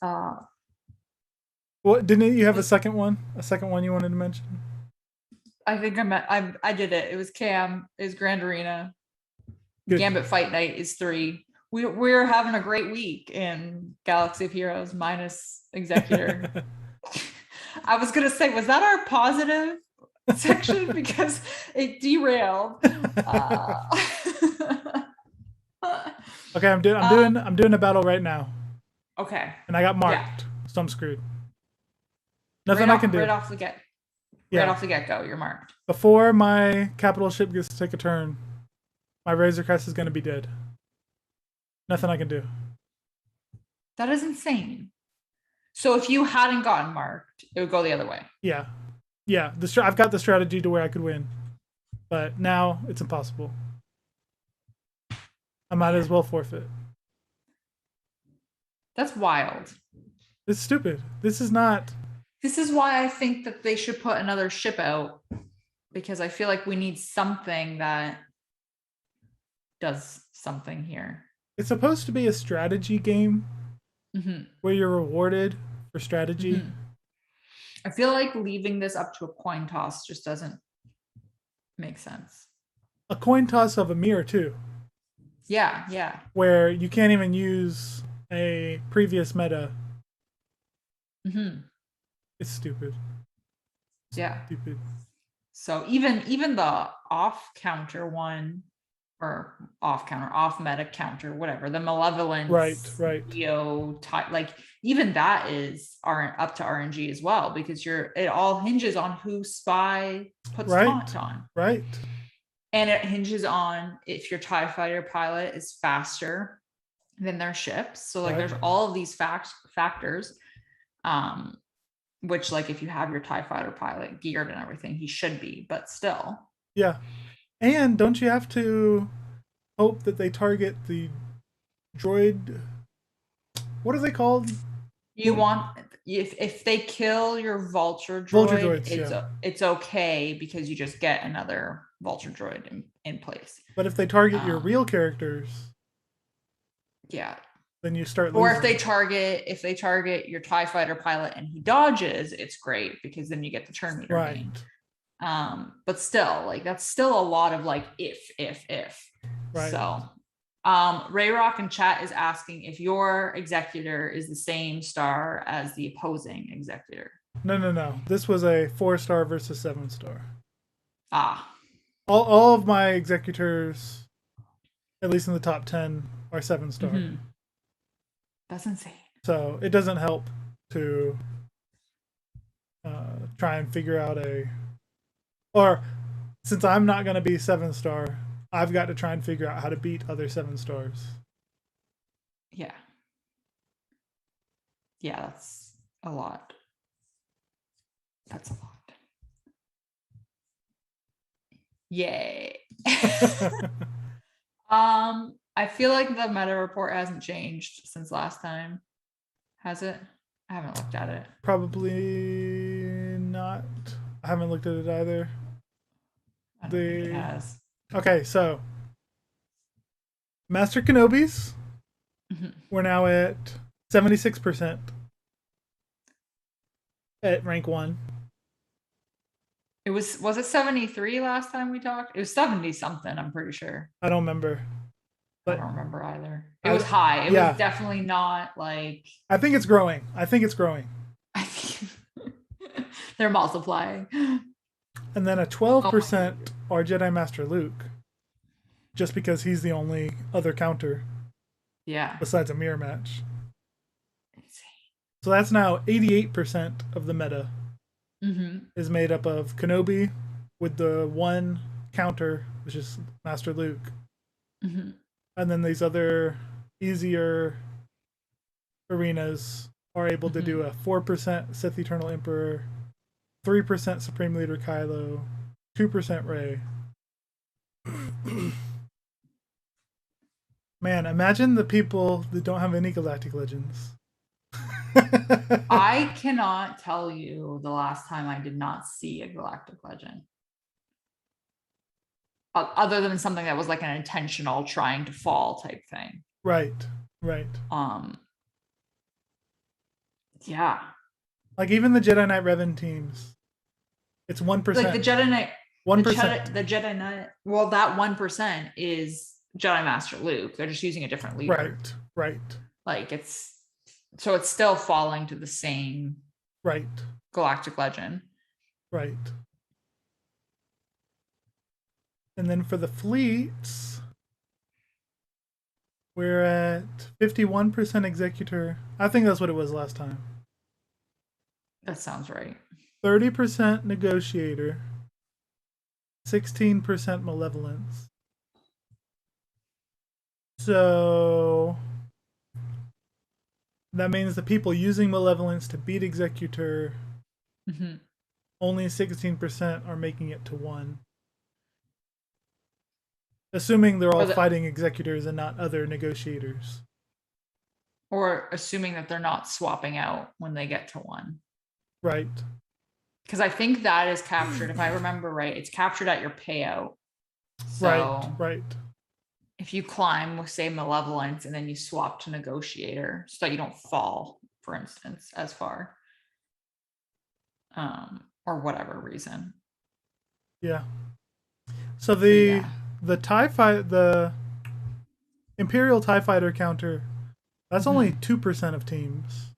Well, didn't you have a second one? A second one you wanted to mention?
I think I did it. It was Cam. It was Grand Arena.
Good.
Gambit Fight Night is 3. We're having a great week in Galaxy of Heroes minus Executor. I was gonna say, was that our positive section because it derailed?
Okay, I'm doing a battle right now.
Okay.
And I got marked, so I'm screwed. Nothing I can do.
Right off the get-go, you're marked.
Before my capital ship gets to take a turn, my Razor Crest is going to be dead. Nothing I can do.
That is insane. So if you hadn't gotten marked, it would go the other way.
Yeah. I've got the strategy to where I could win. But now it's impossible. I might as well forfeit.
That's wild.
It's stupid. This is not.
This is why I think that they should put another ship out, because I feel like we need something that does something here.
It's supposed to be a strategy game where you're rewarded for strategy.
I feel like leaving this up to a coin toss just doesn't make sense.
A coin toss of a mirror too.
Yeah, yeah.
Where you can't even use a previous meta. It's stupid.
Yeah.
Stupid.
So even the off counter one, or off meta counter, whatever, the malevolence,
right.
like even that is up to RNG as well, because it all hinges on who spy puts taunt on.
Right.
And it hinges on if your TIE fighter pilot is faster than their ships. So like there's all of these factors. Which, like, if you have your TIE fighter pilot geared and everything, he should be, but still.
Yeah. And don't you have to hope that they target the droid? What are they called?
You want, if they kill your vulture droid, it's okay, because you just get another vulture droid in place.
But if they target your real characters,
yeah,
then you start losing.
Or if they target your TIE fighter pilot and he dodges, it's great, because then you get the turn meter gain. But still, like, that's still a lot of like if. Right. So Ray Rock in chat is asking if your executor is the same star as the opposing executor.
No. This was a 4-star versus 7-star.
All
of my executors, at least in the top 10, are 7-star.
That's insane.
So it doesn't help to try and figure out or since I'm not going to be 7-star, I've got to try and figure out how to beat other 7-stars.
Yeah. Yeah, that's a lot. That's a lot. Yay. I feel like the meta report hasn't changed since last time. Has it? I haven't looked at it.
Probably not. I haven't looked at it either.
I don't think it has.
Okay, so Master Kenobis, we're now at 76% at rank 1.
Was it 73 last time we talked? It was 70 something, I'm pretty sure.
I don't remember.
But I don't remember either. It was high. It was definitely not like...
I think it's growing.
They're multiplying.
And then a 12% are Jedi Master Luke. Just because he's the only other counter.
Yeah.
Besides a mirror match. So that's now 88% of the meta. Is made up of Kenobi with the one counter, which is Master Luke. And then these other easier arenas are able to do a 4% Sith Eternal Emperor, 3% Supreme Leader Kylo, 2% Rey. Man, imagine the people that don't have any Galactic Legends.
I cannot tell you the last time I did not see a Galactic Legend. Other than something that was like an intentional trying to fall type thing.
Right.
Yeah.
Like even the Jedi Knight Revan teams, it's 1%.
Like the Jedi Knight
1%.
The Jedi Knight. Well, that 1% is Jedi Master Luke. They're just using a different leader.
Right.
Like it's still falling to the same Galactic Legend.
Right. And then for the fleets, we're at 51% Executor. I think that's what it was last time.
That sounds right.
30% Negotiator. 16% Malevolence. So that means the people using Malevolence to beat Executor, only 16% are making it to 1. Assuming they're all
Or,
fighting executors and not other negotiators.
or assuming that they're not swapping out when they get to one.
Right.
Because I think that is captured, if I remember right, it's captured at your payout. So
Right.
if you climb with, say, Malevolence, and then you swap to Negotiator so that you don't fall, for instance, as far. Or whatever reason.
Yeah. So the Imperial TIE Fighter counter, that's only 2% of teams.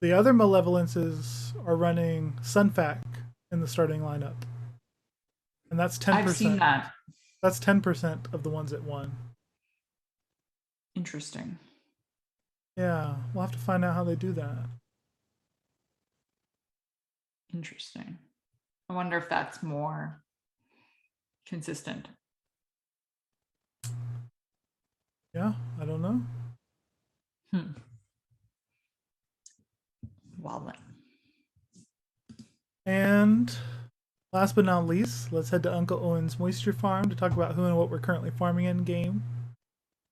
The other Malevolences are running Sunfac in the starting lineup. And that's 10%.
I've seen that.
That's 10% of the ones that won.
Interesting.
Yeah, we'll have to find out how they do that.
Interesting. I wonder if that's more consistent.
Yeah, I don't know.
Well then.
And last but not least, let's head to Uncle Owen's Moisture Farm to talk about who and what we're currently farming in game.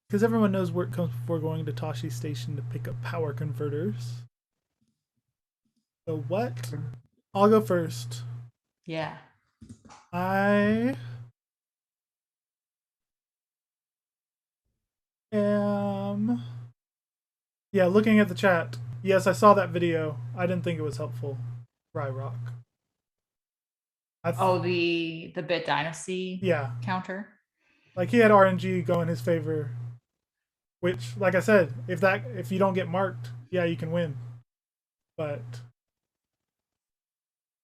Because everyone knows work comes before going to Tashi Station to pick up power converters. So what? I'll go first.
Yeah.
I am... Yeah, looking at the chat. Yes, I saw that video. I didn't think it was helpful. Rye Rock.
The Bit Dynasty counter?
Like, he had RNG go in his favor. Which, like I said, if you don't get marked, yeah, you can win. But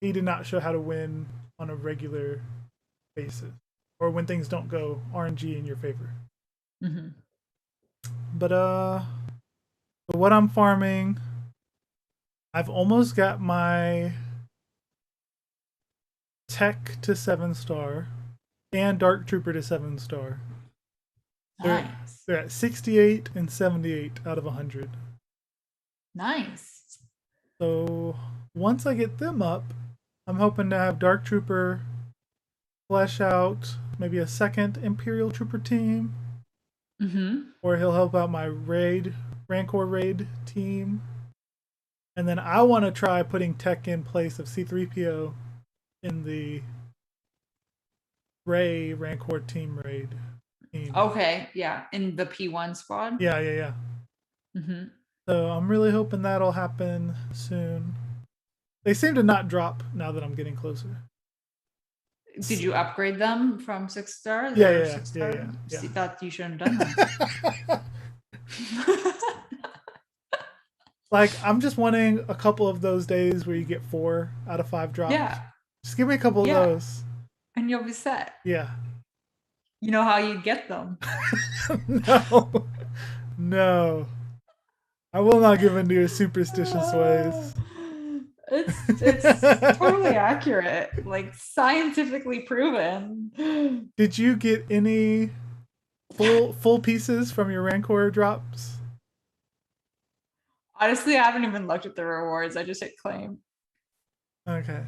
he did not show how to win on a regular basis, or when things don't go RNG in your favor.
Mm-hmm.
But what I'm farming, I've almost got my Tech to 7-star and Dark Trooper to 7-star.
Nice.
They're at 68 and 78 out of 100.
Nice.
So once I get them up, I'm hoping to have Dark Trooper flesh out maybe a second Imperial Trooper team.
Mm-hmm.
Or he'll help out my Rancor raid team. And then I want to try putting Tech in place of C-3PO in the Rey Rancor team raid team.
Okay, yeah, in the P1 squad.
Yeah.
Mm-hmm.
So I'm really hoping that'll happen soon. They seem to not drop now that I'm getting closer.
Did you upgrade them from 6-star?
Yeah.
See, that you shouldn't have done that.
Like, I'm just wanting a couple of those days where you get 4 out of 5 drops.
Yeah.
Just give me a couple of those.
And you'll be set.
Yeah.
You know how you get them.
No. I will not give in to your superstitious ways.
It's totally accurate. Like, scientifically proven.
Did you get any full pieces from your Rancor drops?
Honestly, I haven't even looked at the rewards. I just hit claim.
Okay.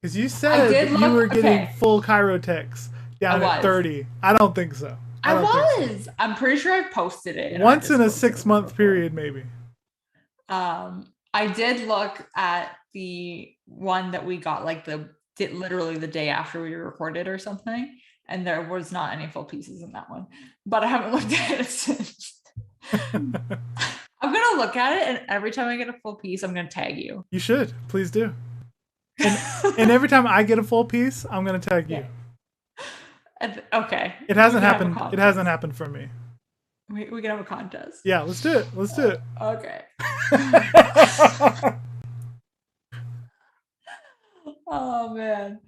Because you said you were getting full Chirotechs down at 30. I don't think so.
I'm pretty sure I posted it.
Once in a 6-month period, maybe.
I did look at the one that we got literally the day after we recorded or something, and there was not any full pieces in that one. But I haven't looked at it since. I'm gonna look at it, and every time I get a full piece, I'm gonna tag you.
You should. Please do. And every time I get a full piece, I'm gonna tag you.
Okay.
It hasn't happened. It hasn't happened for me.
We can have a contest.
Yeah, let's do it. Let's do it.
Okay. Oh man.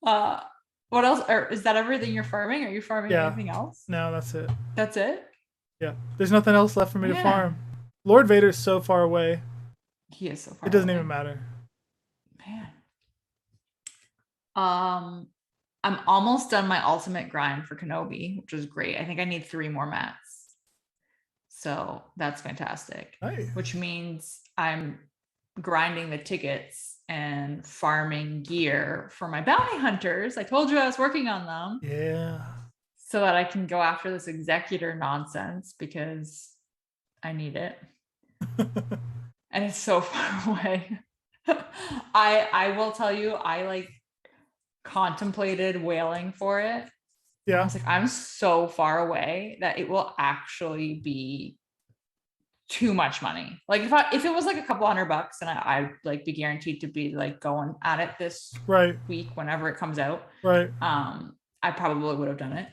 What else? Is that everything you're farming? Are you farming anything else?
No, that's it.
That's it?
Yeah. There's nothing else left for me to farm. Lord Vader's so far away.
He is so far away.
It doesn't even matter.
Man. I'm almost done my ultimate grind for Kenobi, which is great. I think I need 3 more mats. So that's fantastic.
Nice.
Which means I'm grinding the tickets and farming gear for my bounty hunters. I told you I was working on them.
Yeah.
so that I can go after this executor nonsense because I need it. And it's so far away. I will tell you, I like contemplated whaling for it. I
Yeah.
was like, I'm so far away that it will actually be too much money. Like if it was like a couple $100 and I like be guaranteed to be like going at it this
Right.
week whenever it comes out,
Right.
I probably would have done it.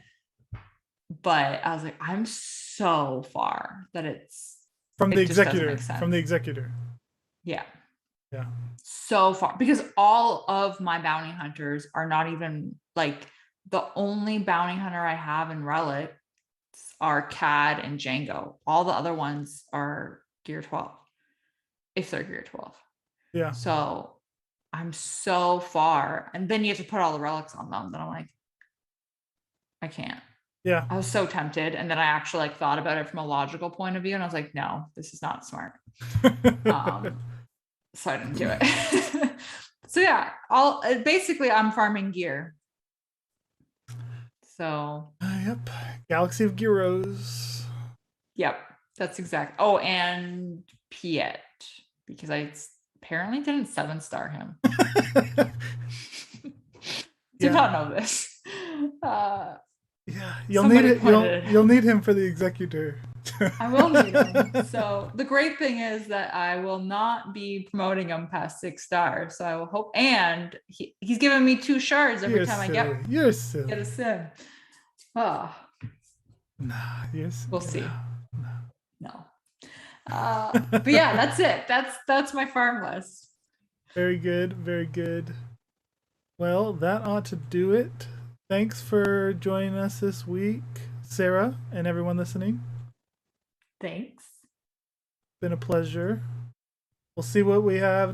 But I was like, I'm so far that it's
From the
it just doesn't
executor.
make sense.
From the executor.
Yeah.
Yeah.
So far, because all of my bounty hunters are not even like the only bounty hunter I have in Relics are CAD and Django. All the other ones are gear 12, if they're gear 12.
Yeah.
So I'm so far, and then you have to put all the relics on them. Then I'm like, I can't.
Yeah.
I was so tempted, and then I actually like thought about it from a logical point of view, and I was like, no, this is not smart. So I didn't do it. So yeah, basically I'm farming gear. So
Yep. Galaxy of Gyros.
yep, that's exact. Oh, and Piet, because I apparently didn't 7-star him. Did not know this.
Yeah, you'll need it. You'll need him for the executor.
I will need him. So the great thing is that I will not be promoting him past 6 stars. So I will hope, and he's giving me 2 shards every time I get a sim. Oh,
nah,
we'll see. No. But yeah, that's it. That's my farm list.
Very good. Very good. Well, that ought to do it. Thanks for joining us this week, Sarah, and everyone listening.
Thanks.
Been a pleasure. We'll see what we have